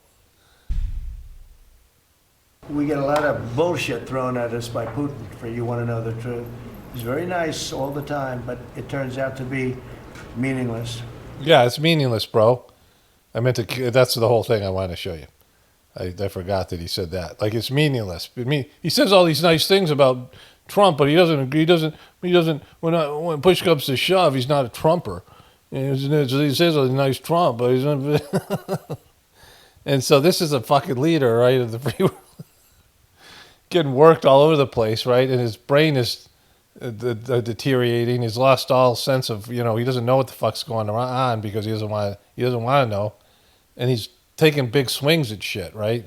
We get a lot of bullshit thrown at us by Putin, for you want to know the truth. He's very nice all the time, but it turns out to be meaningless. Yeah, it's meaningless, bro. That's the whole thing I wanted to show you. I forgot that he said that. Like, it's meaningless. He says all these nice things about Trump, but he doesn't, when push comes to shove, he's not a Trumper. He says a nice Trump, but he's not. And so this is a fucking leader, right, of the free world. Getting worked all over the place, right? And his brain is deteriorating. He's lost all sense of, he doesn't know what the fuck's going on because he doesn't want to know. and he's taking big swings at shit, right?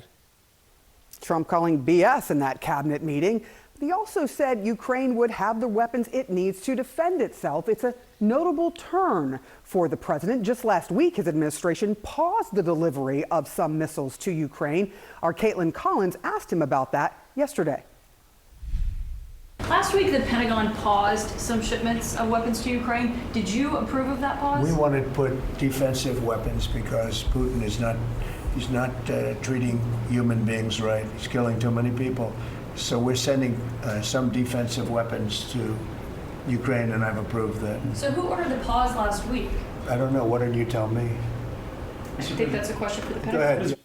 Trump calling BS in that cabinet meeting. He also said Ukraine would have the weapons it needs to defend itself. It's a notable turn for the president. Just last week, his administration paused the delivery of some missiles to Ukraine. Our Caitlin Collins asked him about that yesterday. Last week, the Pentagon paused some shipments of weapons to Ukraine. Did you approve of that pause? We wanted to put defensive weapons because Putin is not, he's not treating human beings right. He's killing too many people. So we're sending some defensive weapons to Ukraine, and I've approved that. So who ordered the pause last week? I don't know. What did you tell me? I think that's a question for the Go Pentagon. ahead.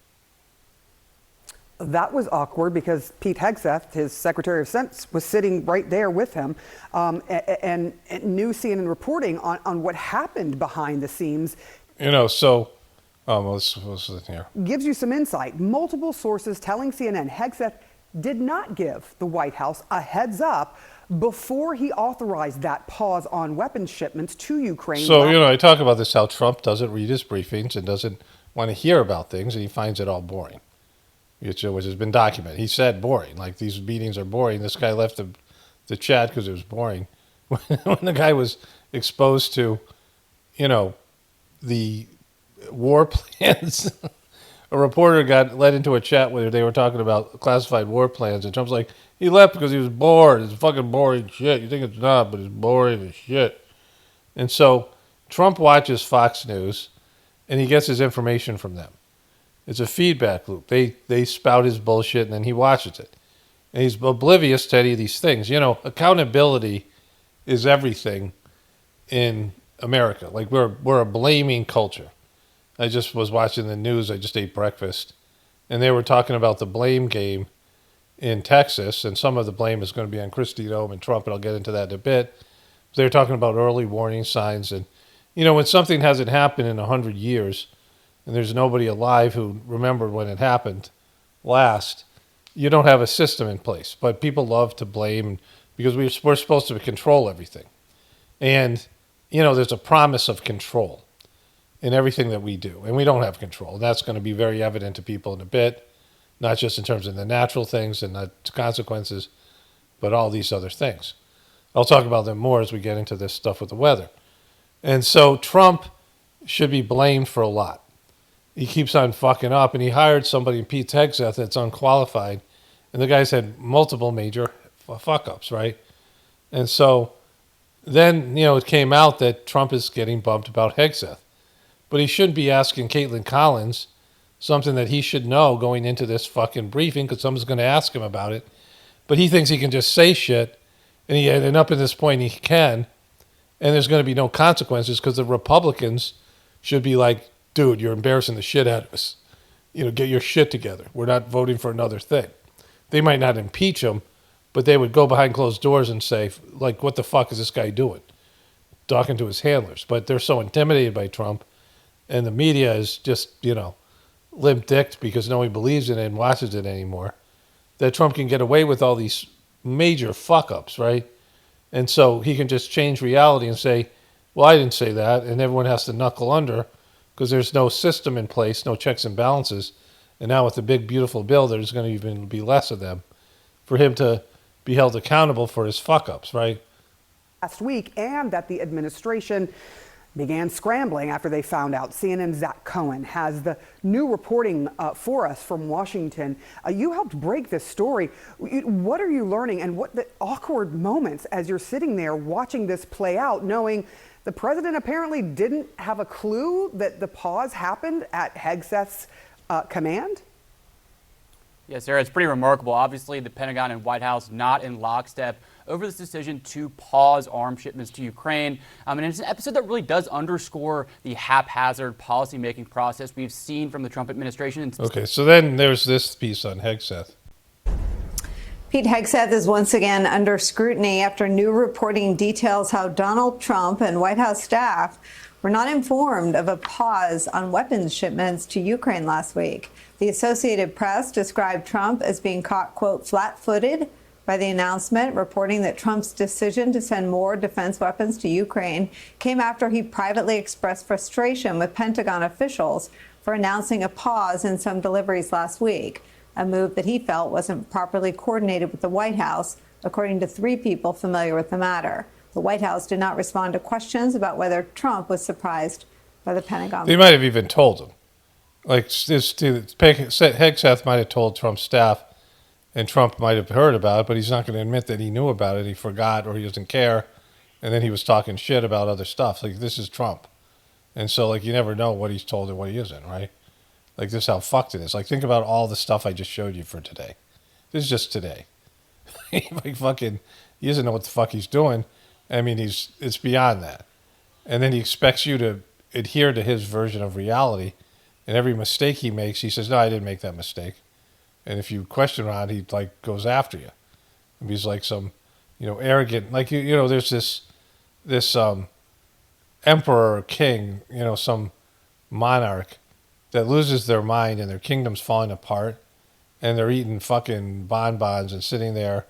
That was awkward because Pete Hegseth, his Secretary of Defense, was sitting right there with him and knew CNN reporting on what happened behind the scenes. You know, so let's listen here. Gives you some insight. Multiple sources telling CNN Hegseth did not give the White House a heads up before he authorized that pause on weapons shipments to Ukraine. So, you know, I talk about this, how Trump doesn't read his briefings and doesn't want to hear about things, and he finds it all boring, which has been documented. He said boring, like these meetings are boring. This guy left the chat because it was boring. When the guy was exposed to, you know, the war plans, a reporter got led into a chat where they were talking about classified war plans, and Trump's like, he left because he was bored. It's fucking boring shit. You think it's not, but it's boring as shit. And so Trump watches Fox News, and he gets his information from them. It's a feedback loop. They spout his bullshit, and then he watches it. And he's oblivious to any of these things. You know, accountability is everything in America. Like, we're a blaming culture. I just was watching the news. I just ate breakfast, and they were talking about the blame game in Texas, and some of the blame is going to be on Kristi Noem and Trump, and I'll get into that in a bit. They're talking about early warning signs, and, you know, when something hasn't happened in 100 years, and there's nobody alive who remembered when it happened last, you don't have a system in place. But people love to blame because we're supposed to control everything. And, you know, there's a promise of control in everything that we do, and we don't have control. And that's going to be very evident to people in a bit, not just in terms of the natural things and the consequences, but all these other things. I'll talk about them more as we get into this stuff with the weather. And so Trump should be blamed for a lot. He keeps on fucking up, and he hired somebody, Pete Hegseth, that's unqualified, and the guy's had multiple major fuck-ups, right? And so then, you know, it came out that Trump is getting bumped about Hegseth. But he shouldn't be asking Caitlin Collins something that he should know going into this fucking briefing because someone's going to ask him about it. But he thinks he can just say shit, and up at this point he can, and there's going to be no consequences because the Republicans should be like, dude, you're embarrassing the shit out of us. You know, get your shit together. We're not voting for another thing. They might not impeach him, but they would go behind closed doors and say, like, what the fuck is this guy doing? Talking to his handlers. But they're so intimidated by Trump, and the media is just, you know, limp-dicked because nobody believes in it and watches it anymore, that Trump can get away with all these major fuck-ups, right? And so he can just change reality and say, well, I didn't say that, and everyone has to knuckle under because there's no system in place, no checks and balances. And now with the big, beautiful bill, there's going to even be less of them for him to be held accountable for his fuck-ups, right? Last week, and that the administration began scrambling after they found out. CNN's Zach Cohen has the new reporting for us from Washington. You helped break this story. What are you learning, and what the awkward moments as you're sitting there watching this play out, knowing the president apparently didn't have a clue that the pause happened at Hegseth's command? Yes, Sarah, it's pretty remarkable. Obviously, the Pentagon and White House not in lockstep over this decision to pause arms shipments to Ukraine. And it's an episode that really does underscore the haphazard policymaking process we've seen from the Trump administration. Okay, so then there's this piece on Hegseth. Pete Hegseth is once again under scrutiny after new reporting details how Donald Trump and White House staff were not informed of a pause on weapons shipments to Ukraine last week. The Associated Press described Trump as being caught, quote, flat-footed by the announcement, reporting that Trump's decision to send more defense weapons to Ukraine came after he privately expressed frustration with Pentagon officials for announcing a pause in some deliveries last week, a move that he felt wasn't properly coordinated with the White House, according to 3 people familiar with the matter. The White House did not respond to questions about whether Trump was surprised by the Pentagon. They might have even told him. Like, Hegseth might have told Trump's staff, and Trump might have heard about it, but he's not going to admit that he knew about it. He forgot, or he doesn't care. And then he was talking shit about other stuff. Like, this is Trump. And so, like, you never know what he's told and what he isn't, right? Like, this is how fucked it is. Like, think about all the stuff I just showed you for today. This is just today. Like, fucking, he doesn't know what the fuck he's doing. I mean, it's beyond that. And then he expects you to adhere to his version of reality. And every mistake he makes, he says, no, I didn't make that mistake. And if you question around, he, like, goes after you. And he's like some, arrogant, like, there's this emperor or king, some monarch that loses their mind and their kingdom's falling apart, and they're eating fucking bonbons and sitting there,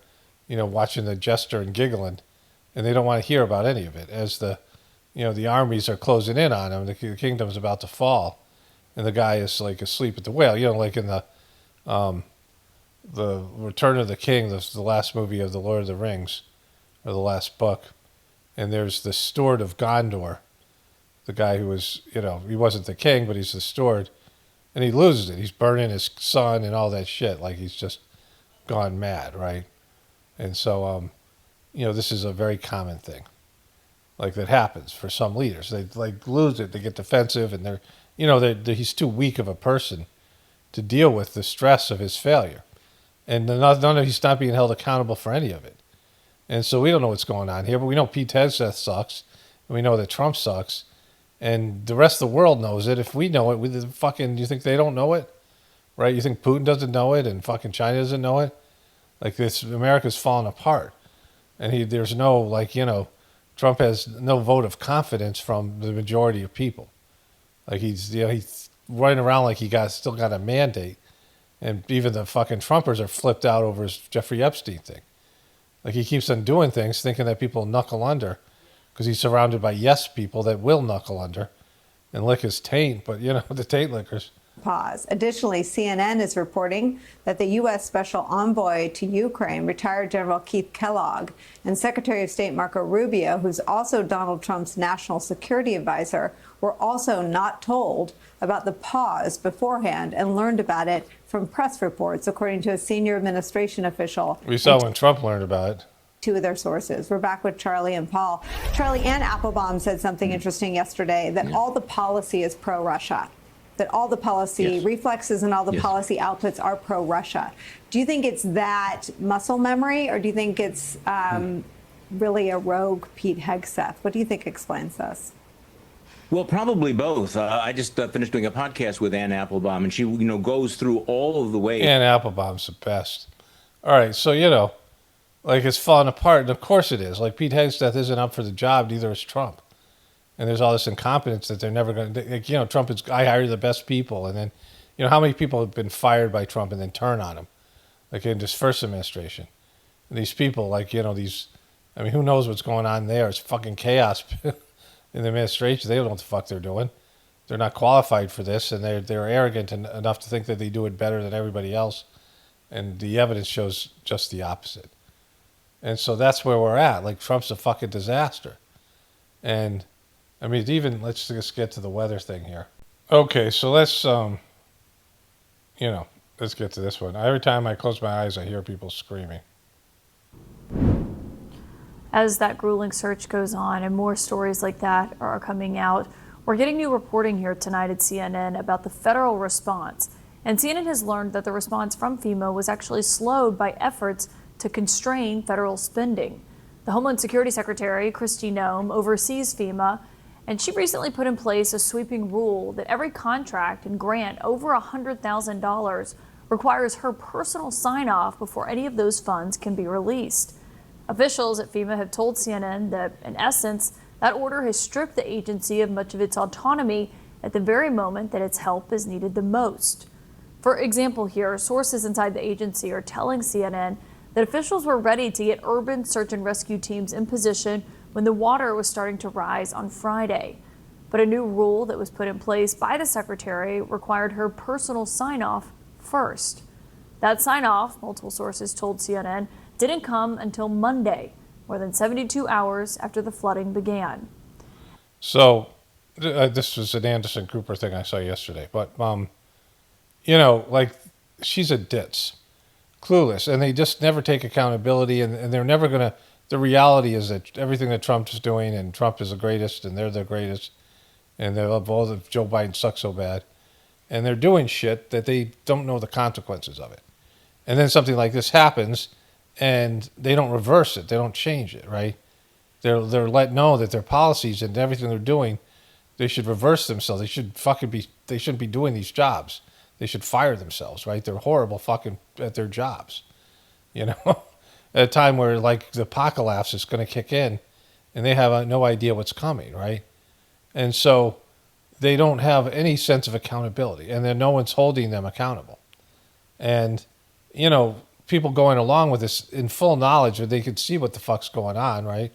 watching the jester and giggling, and they don't want to hear about any of it. As the armies are closing in on him, the kingdom's about to fall, and the guy is like asleep at the wheel, like in the Return of the King, the last movie of the Lord of the Rings, or the last book, and there's the steward of Gondor, the guy who was, he wasn't the king, but he's the steward, and he loses it. He's burning his son and all that shit, like he's just gone mad, right? And so, this is a very common thing, like that happens for some leaders. They like lose it, they get defensive, and he's too weak of a person to deal with the stress of his failure, and he's not being held accountable for any of it. And so we don't know what's going on here, but we know Pete Hegseth sucks, and we know that Trump sucks, and the rest of the world knows it. If we know it, do you think they don't know it? Right? You think Putin doesn't know it, and fucking China doesn't know it? Like, America's falling apart. And there's no, Trump has no vote of confidence from the majority of people. Like, he's running around like he still got a mandate. And even the fucking Trumpers are flipped out over his Jeffrey Epstein thing. Like, he keeps on doing things thinking that people knuckle under, because he's surrounded by yes people that will knuckle under and lick his taint, but the taint lickers. Pause. Additionally, CNN is reporting that the U.S. Special Envoy to Ukraine, retired General Keith Kellogg, and Secretary of State Marco Rubio, who's also Donald Trump's national security advisor, were also not told about the pause beforehand and learned about it from press reports, according to a senior administration official. We saw when Trump learned about it. 2 of their sources. We're back with Charlie and Paul. Charlie, Ann Applebaum said something interesting yesterday, that all the policy is pro-Russia, that all the policy reflexes and all the policy outputs are pro-Russia. Do you think it's that muscle memory, or do you think it's really a rogue Pete Hegseth? What do you think explains this? Well, probably both. I just finished doing a podcast with Ann Applebaum, and she, goes through all of the ways. Ann Applebaum's the best. All right, so, like, it's falling apart, and of course it is. Like, Pete Hegseth isn't up for the job, neither is Trump. And there's all this incompetence that they're never going to, Trump is, I hire the best people. And then, how many people have been fired by Trump and then turn on him? Like in this first administration. And these people, like, who knows what's going on there? It's fucking chaos in the administration. They don't know what the fuck they're doing. They're not qualified for this, and they're arrogant enough to think that they do it better than everybody else. And the evidence shows just the opposite. And so that's where we're at. Like, Trump's a fucking disaster. And, let's just get to the weather thing here. Okay, so let's get to this one. Every time I close my eyes, I hear people screaming. As that grueling search goes on and more stories like that are coming out, we're getting new reporting here tonight at CNN about the federal response. And CNN has learned that the response from FEMA was actually slowed by efforts to constrain federal spending. The Homeland Security Secretary, Kristi Noem, oversees FEMA, and she recently put in place a sweeping rule that every contract and grant over $100,000 requires her personal sign-off before any of those funds can be released. Officials at FEMA have told CNN that, in essence, that order has stripped the agency of much of its autonomy at the very moment that its help is needed the most. For example here, sources inside the agency are telling CNN that officials were ready to get urban search and rescue teams in position when the water was starting to rise on Friday. But a new rule that was put in place by the secretary required her personal sign-off first. That sign-off, multiple sources told CNN, didn't come until Monday, more than 72 hours after the flooding began. So this was an Anderson Cooper thing I saw yesterday. But, you know, like, she's a ditz, clueless, and they just never take accountability, and they're never going to. The reality is that everything that Trump's doing, and Trump is the greatest, and they're the greatest, and they love all the Joe Biden sucks so bad, and they're doing shit that they don't know the consequences of it. And then something like this happens, and they don't reverse it, they don't change it, right? They're let know that their policies and everything they're doing, they should reverse themselves. They shouldn't be doing these jobs. They should fire themselves, right? They're horrible fucking at their jobs, you know. At a time where like the apocalypse is going to kick in, and they have no idea what's coming, right? And so they don't have any sense of accountability, and then no one's holding them accountable. And you know, people going along with this in full knowledge that they could see what the fuck's going on, right?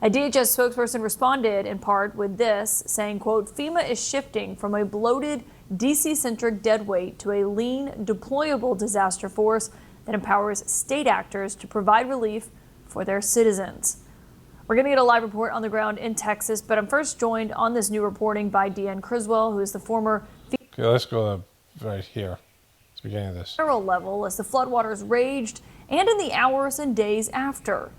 A DHS spokesperson responded in part with this, saying, quote, FEMA is shifting from a bloated, DC-centric deadweight to a lean, deployable disaster force that empowers state actors to provide relief for their citizens. We're going to get a live report on the ground in Texas, but I'm first joined on this new reporting by Deanne Criswell, who is the former Okay, let's go right here. It's the beginning of this. Federal level as the floodwaters raged and in the hours and days after.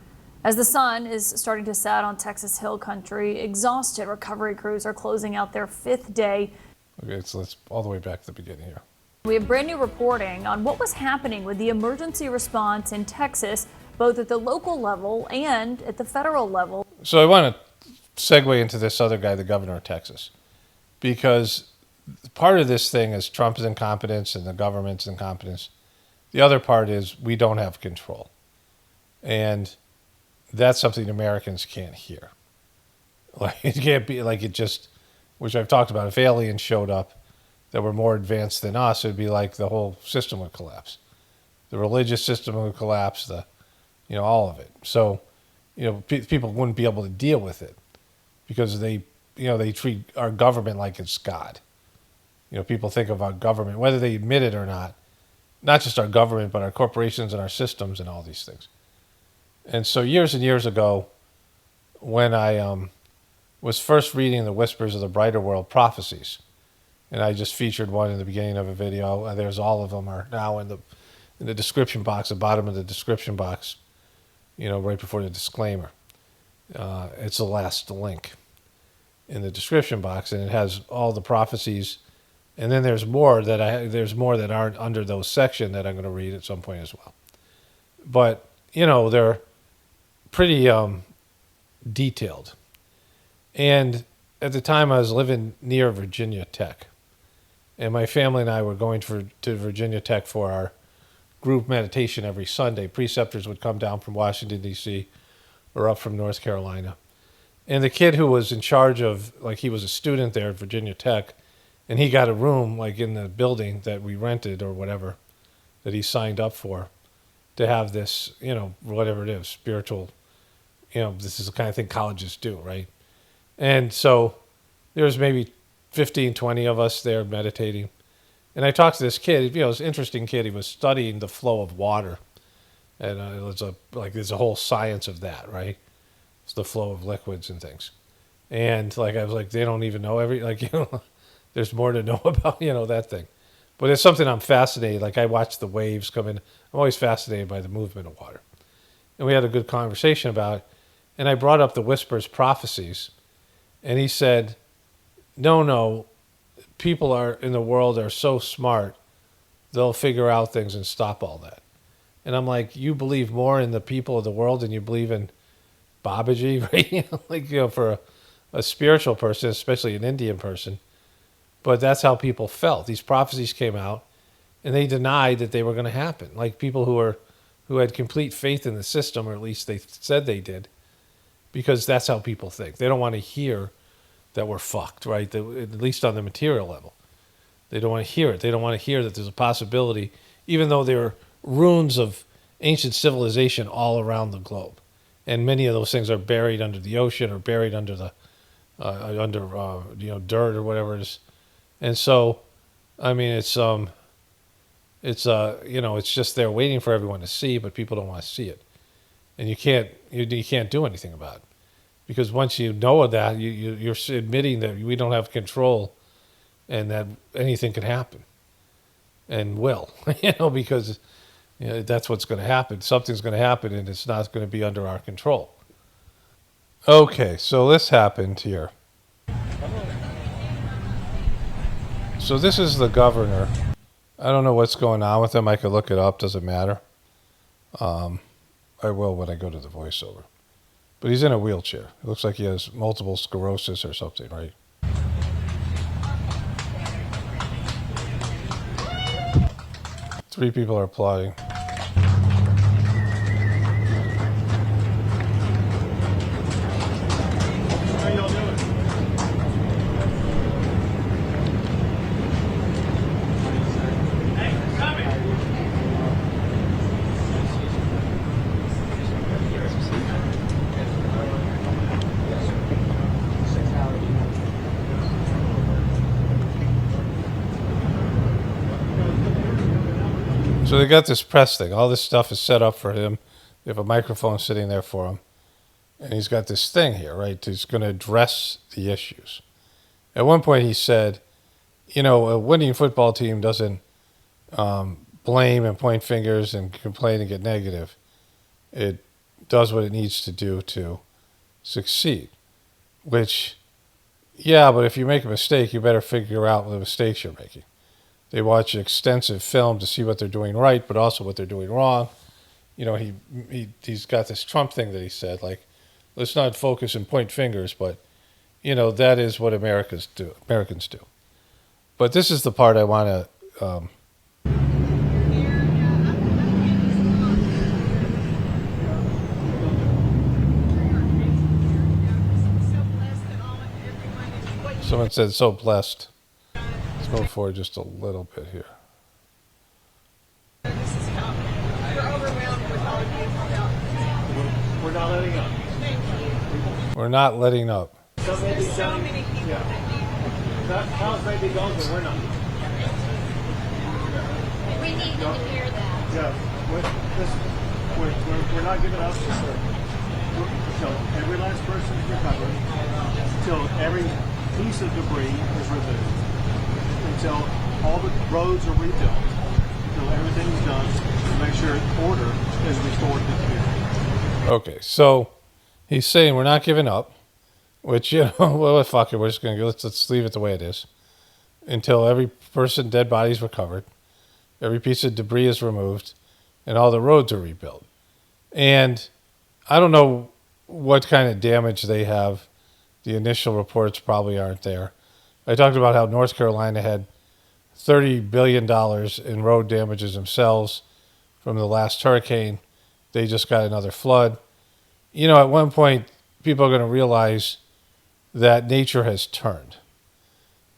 As the sun is starting to set on Texas Hill Country, exhausted recovery crews are closing out their 5th day. Okay, so let's all the way back to the beginning here. We have brand new reporting on what was happening with the emergency response in Texas, both at the local level and at the federal level. So I want to segue into this other guy, the governor of Texas, because part of this thing is Trump's incompetence and the government's incompetence. The other part is we don't have control. And that's something Americans can't hear. Like, it can't be like it just, which I've talked about, if aliens showed up that were more advanced than us, it'd be like the whole system would collapse. The religious system would collapse, all of it. So, people wouldn't be able to deal with it because they treat our government like it's God. People think of our government, whether they admit it or not just our government, but our corporations and our systems and all these things. And so years and years ago, when I was first reading the Whispers of the Brighter World prophecies, and I just featured one in the beginning of a video, and there's all of them are now in the description box, the bottom of the description box, right before the disclaimer. It's the last link in the description box, and it has all the prophecies. And then there's more that aren't under those section that I'm going to read at some point as well. But they're pretty detailed. And at the time, I was living near Virginia Tech, and my family and I were going to Virginia Tech for our group meditation every Sunday. Preceptors would come down from Washington, D.C., or up from North Carolina. And the kid who was in charge of, he was a student there at Virginia Tech, and he got a room, in the building that we rented or whatever, that he signed up for, to have this, whatever it is, spiritual, this is the kind of thing colleges do, right? And so there was maybe 15, 20 of us there meditating. And I talked to this kid, this interesting kid. He was studying the flow of water. And it was there's a whole science of that, right? It's the flow of liquids and things. And I was they don't even know there's more to know about, that thing. But it's something I'm fascinated. I watch the waves come in. I'm always fascinated by the movement of water. And we had a good conversation about it. And I brought up the Whispers prophecies. And he said, no, people in the world are so smart, they'll figure out things and stop all that. And I'm like, you believe more in the people of the world than you believe in Babaji, right? For a spiritual person, especially an Indian person. But that's how people felt. These prophecies came out, and they denied that they were going to happen. People who had complete faith in the system, or at least they said they did, because that's how people think. They don't want to hear that we're fucked, right? At least on the material level. They don't want to hear it. They don't want to hear that there's a possibility, even though there are ruins of ancient civilization all around the globe. And many of those things are buried under the ocean or buried under under dirt or whatever it is. And so, I mean, it's just there waiting for everyone to see, but people don't want to see it, and you can't do anything about it, because once you know that, you're admitting that we don't have control, and that anything can happen, and will, because that's what's going to happen. Something's going to happen, and it's not going to be under our control. Okay, so this happened here. So this is the governor. I don't know what's going on with him. I could look it up. Doesn't matter. I will when I go to the voiceover. But he's in a wheelchair. It looks like he has multiple sclerosis or something, right? Three people are applauding. So they got this press thing. All this stuff is set up for him. They have a microphone sitting there for him. And he's got this thing here, right? He's going to address the issues. At one point he said, a winning football team doesn't blame and point fingers and complain and get negative. It does what it needs to do to succeed. Which, yeah, but if you make a mistake, you better figure out the mistakes you're making. They watch extensive film to see what they're doing right, but also what they're doing wrong. He's got this Trump thing that he said, like, let's not focus and point fingers, but, that is what Americans do. But this is the part I want to... Someone said, so blessed. Let's go forward just a little bit here. We're not letting up. We're not letting up. So many people. Yeah. Cows may be gone, but we're not. We need to hear that. Yeah. We're not giving up until every last person is recovered, until every piece of debris is removed, until all the roads are rebuilt, until everything is done to make sure order is restored to the community. Okay, so he's saying we're not giving up, which, well, fuck it, we're just going to go, let's leave it the way it is, until every dead body is recovered, every piece of debris is removed, and all the roads are rebuilt. And I don't know what kind of damage they have. The initial reports probably aren't there. I talked about how North Carolina had $30 billion in road damages themselves from the last hurricane. They just got another flood. At one point, people are going to realize that nature has turned.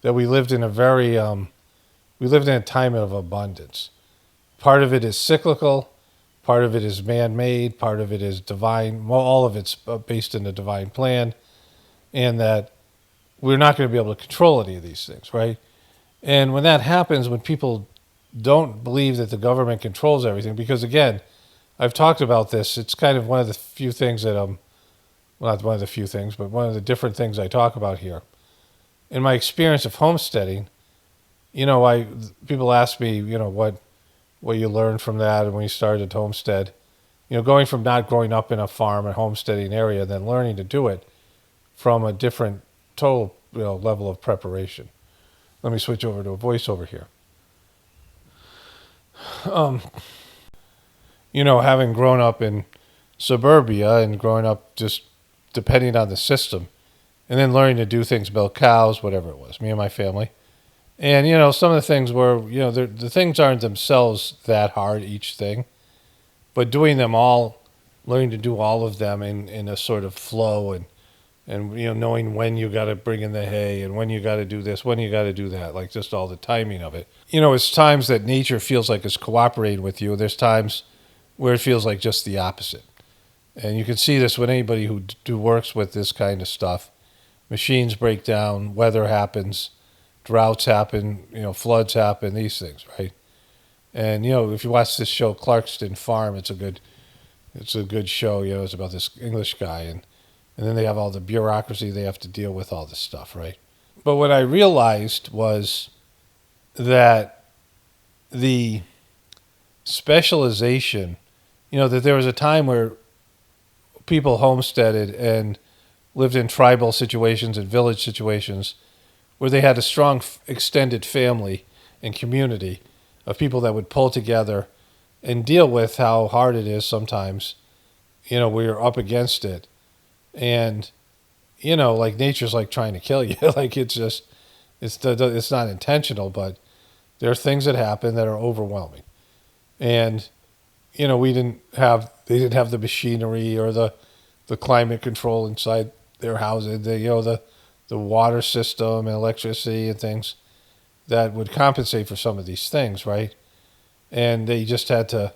That we lived in a time of abundance. Part of it is cyclical. Part of it is man-made. Part of it is divine. Well, all of it's based in the divine plan. And that we're not going to be able to control any of these things, right? And when that happens, when people don't believe that the government controls everything, because again, I've talked about this, it's kind of one of the few things that, well, not one of the few things, but one of the different things I talk about here. In my experience of homesteading, people ask me, what you learned from that and when you started to homestead. Going from not growing up in a farm and homesteading area, then learning to do it from a different total level of preparation. Let me switch over to a voiceover here. Having grown up in suburbia and growing up just depending on the system, and then learning to do things, milk cows, whatever it was, me and my family. And, some of the things were, the things aren't themselves that hard, each thing, but doing them all, learning to do all of them in a sort of flow and knowing when you got to bring in the hay and when you got to do this, when you got to do that, like just all the timing of it. It's times that nature feels like it's cooperating with you. There's times where it feels like just the opposite. And you can see this with anybody who works with this kind of stuff. machines break down, weather happens, droughts happen, floods happen, these things, right? And if you watch this show Clarkston Farm, it's a good show. It's about this English guy, and then they have all the bureaucracy they have to deal with, all this stuff, right? But what I realized was that the specialization, that there was a time where people homesteaded and lived in tribal situations and village situations where they had a strong extended family and community of people that would pull together and deal with how hard it is sometimes, we're up against it. And, like nature's like trying to kill you. Like it's not intentional, but there are things that happen that are overwhelming. And, they didn't have the machinery or the climate control inside their houses, the water system and electricity and things that would compensate for some of these things, right? And they just had to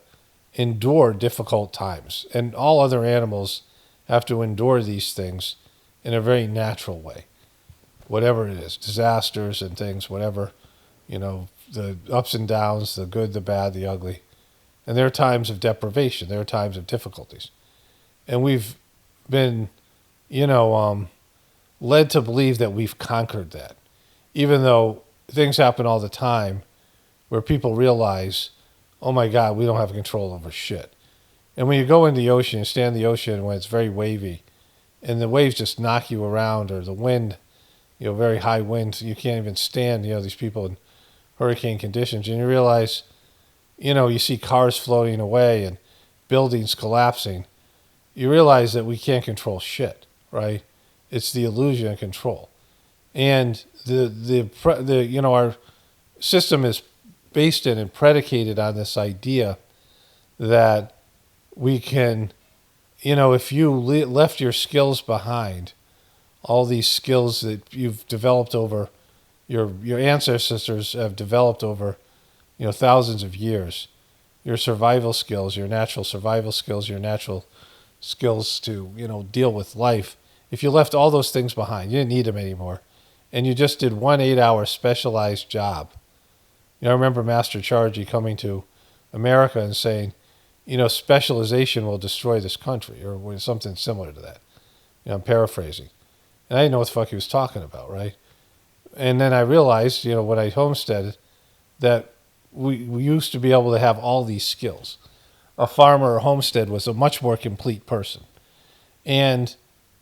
endure difficult times. And all other animals have to endure these things in a very natural way, whatever it is, disasters and things, whatever, the ups and downs, the good, the bad, the ugly. And there are times of deprivation. There are times of difficulties. And we've been, led to believe that we've conquered that, even though things happen all the time where people realize, oh my God, we don't have control over shit. And when you go in the ocean, you stand in the ocean when it's very wavy and the waves just knock you around, or the wind, very high winds, you can't even stand, these people in hurricane conditions. And you realize, you see cars floating away and buildings collapsing. You realize that we can't control shit, right? It's the illusion of control. And our system is based in and predicated on this idea that we can, if you left your skills behind, all these skills that you've developed over, your ancestors have developed over, thousands of years, your survival skills, your natural survival skills, your natural skills to, deal with life. If you left all those things behind, you didn't need them anymore, and you just did one 8-hour specialized job. I remember Master Chargy coming to America and saying, specialization will destroy this country, or something similar to that. I'm paraphrasing. And I didn't know what the fuck he was talking about, right? And then I realized, when I homesteaded, that we used to be able to have all these skills. A farmer or homestead was a much more complete person. And,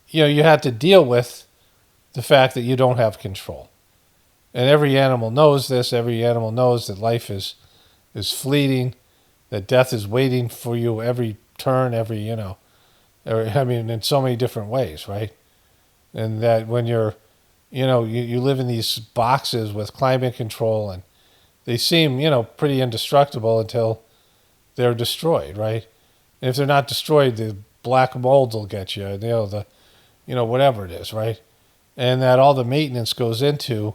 you had to deal with the fact that you don't have control. And every animal knows this. Every animal knows that life is fleeting, that death is waiting for you every turn, in so many different ways, right? And that when you're, you live in these boxes with climate control, and they seem, pretty indestructible until they're destroyed, right? And if they're not destroyed, the black mold will get you, whatever it is, right? And that all the maintenance goes into,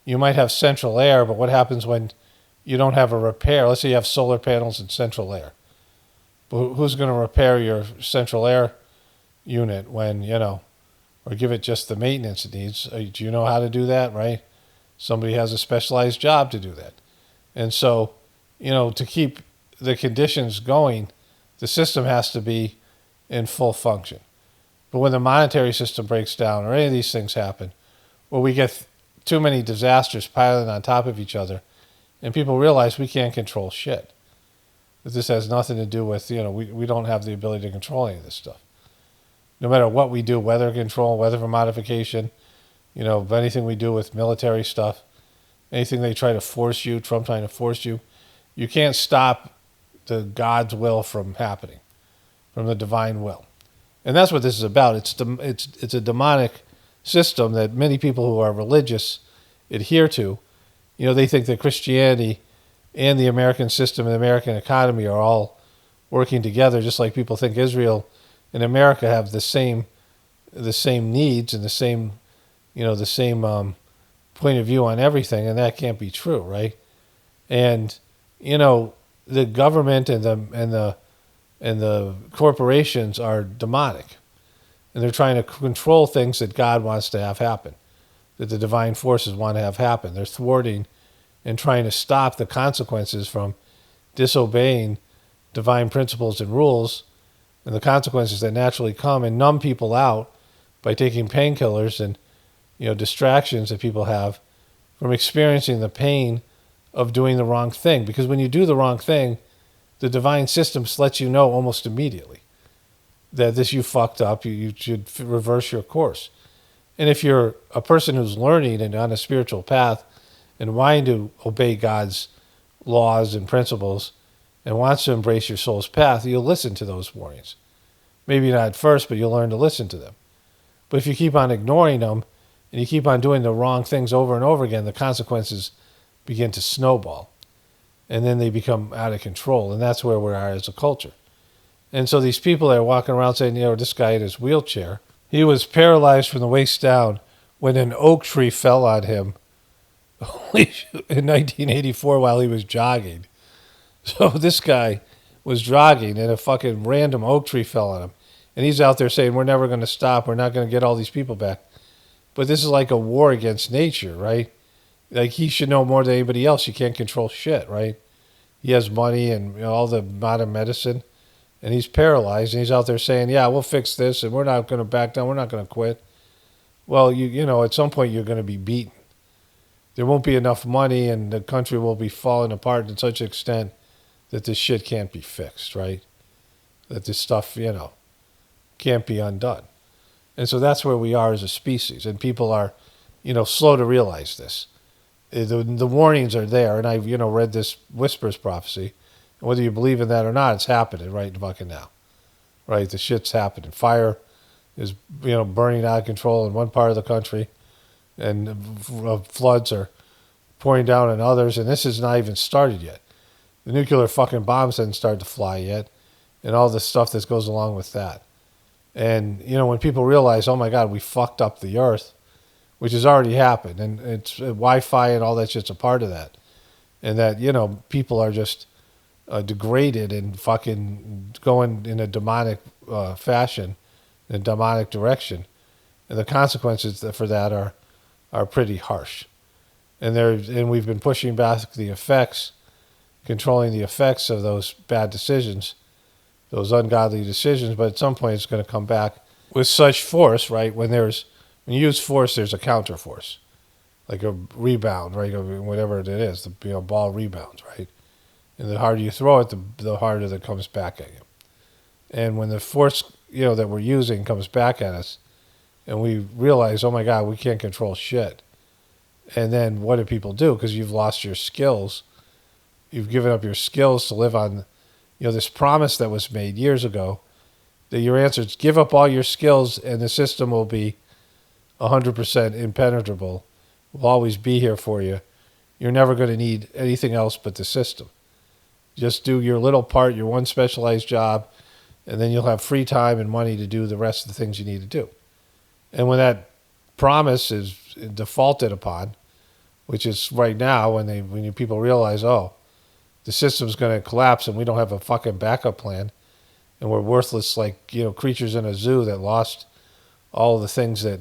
you might have central air, but what happens when you don't have a repair? Let's say you have solar panels and central air. But who's going to repair your central air unit when, or give it just the maintenance it needs? Do you know how to do that, right? Somebody has a specialized job to do that. And so, to keep the conditions going, the system has to be in full function. But when the monetary system breaks down, or any of these things happen, or we get too many disasters piling on top of each other, and people realize we can't control shit. That this has nothing to do with, we don't have the ability to control any of this stuff. No matter what we do, weather control, weather modification, anything we do with military stuff, anything they try to force you, Trump trying to force you, you can't stop the God's will from happening, from the divine will. And that's what this is about. It's a demonic system that many people who are religious adhere to. They think that Christianity and the American system and the American economy are all working together, just like people think Israel and America have the same needs and the same point of view on everything, and that can't be true, right? And the government and the corporations are demonic. And they're trying to control things that God wants to have happen, that the divine forces want to have happen. They're thwarting and trying to stop the consequences from disobeying divine principles and rules, and the consequences that naturally come, and numb people out by taking painkillers and distractions that people have from experiencing the pain of doing the wrong thing. Because when you do the wrong thing, the divine systems lets you know almost immediately that this, you fucked up, you should reverse your course. And if you're a person who's learning and on a spiritual path and wanting to obey God's laws and principles and wants to embrace your soul's path, you'll listen to those warnings. Maybe not at first, but you'll learn to listen to them. But if you keep on ignoring them and you keep on doing the wrong things over and over again, the consequences begin to snowball. And then they become out of control. And that's where we are as a culture. And so these people that are walking around saying, this guy in his wheelchair, he was paralyzed from the waist down when an oak tree fell on him in 1984 while he was jogging. So this guy was jogging and a fucking random oak tree fell on him. And he's out there saying, we're never going to stop. We're not going to get all these people back. But this is like a war against nature, right? Like, he should know more than anybody else. You can't control shit, right? He has money and all the modern medicine, and he's paralyzed, and he's out there saying, yeah, we'll fix this, and we're not going to back down. We're not going to quit. Well, you know, at some point you're going to be beaten. There won't be enough money, and the country will be falling apart to such an extent that this shit can't be fixed, right? That this stuff, can't be undone. And so that's where we are as a species, and people are, slow to realize this. The warnings are there, and I've, read this Whispers prophecy. And whether you believe in that or not, it's happening right fucking now. Right? The shit's happening. Fire is, burning out of control in one part of the country, and floods are pouring down in others, and this has not even started yet. The nuclear fucking bombs haven't started to fly yet, and all the stuff that goes along with that. And, when people realize, oh my God, we fucked up the earth, which has already happened, and it's Wi-Fi and all that shit's a part of that. And that, people are just degraded and fucking going in a demonic fashion, in a demonic direction. And the consequences for that are pretty harsh. And we've been pushing back the effects, controlling the effects of those bad decisions, those ungodly decisions, but at some point it's going to come back with such force, right? When you use force, there's a counter force, like a rebound, right? Whatever it is, the ball rebounds, right? And the harder you throw it, the harder that comes back at you. And when the force, that we're using comes back at us, and we realize, oh my God, we can't control shit. And then what do people do? Because you've lost your skills. You've given up your skills to live on, this promise that was made years ago, that your answer is give up all your skills and the system will be 100% impenetrable, will always be here for you. You're never going to need anything else but the system. Just do your little part, your one specialized job, and then you'll have free time and money to do the rest of the things you need to do. And when that promise is defaulted upon, which is right now when people realize, oh, the system's going to collapse and we don't have a fucking backup plan, and we're worthless like, creatures in a zoo that lost all of the things that,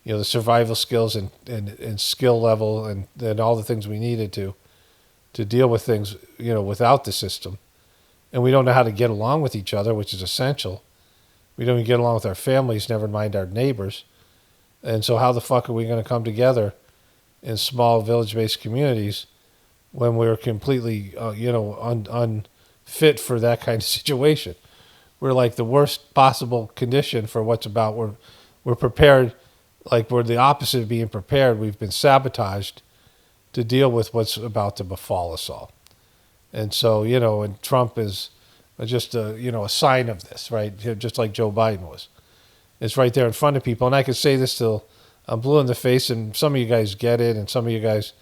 the survival skills and skill level and all the things we needed to deal with things, without the system. And we don't know how to get along with each other, which is essential. We don't even get along with our families, never mind our neighbors. And so how the fuck are we going to come together in small village-based communities when we're completely, unfit for that kind of situation? We're like the worst possible condition for what's about. We're prepared, like we're the opposite of being prepared. We've been sabotaged to deal with what's about to befall us all. And so, and Trump is just a sign of this, right? Just like Joe Biden was. It's right there in front of people. And I could say this till I'm blue in the face, and some of you guys get it, and some of you guys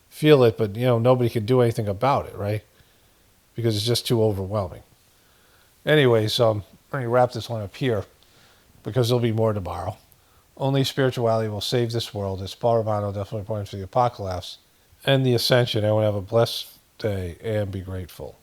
feel it, but, nobody can do anything about it, right? Because it's just too overwhelming. Anyways, let me wrap this one up here, because there'll be more tomorrow. Only spirituality will save this world. It's Paul Romano, definitely pointing to the apocalypse and the ascension. Everyone have a blessed day and be grateful.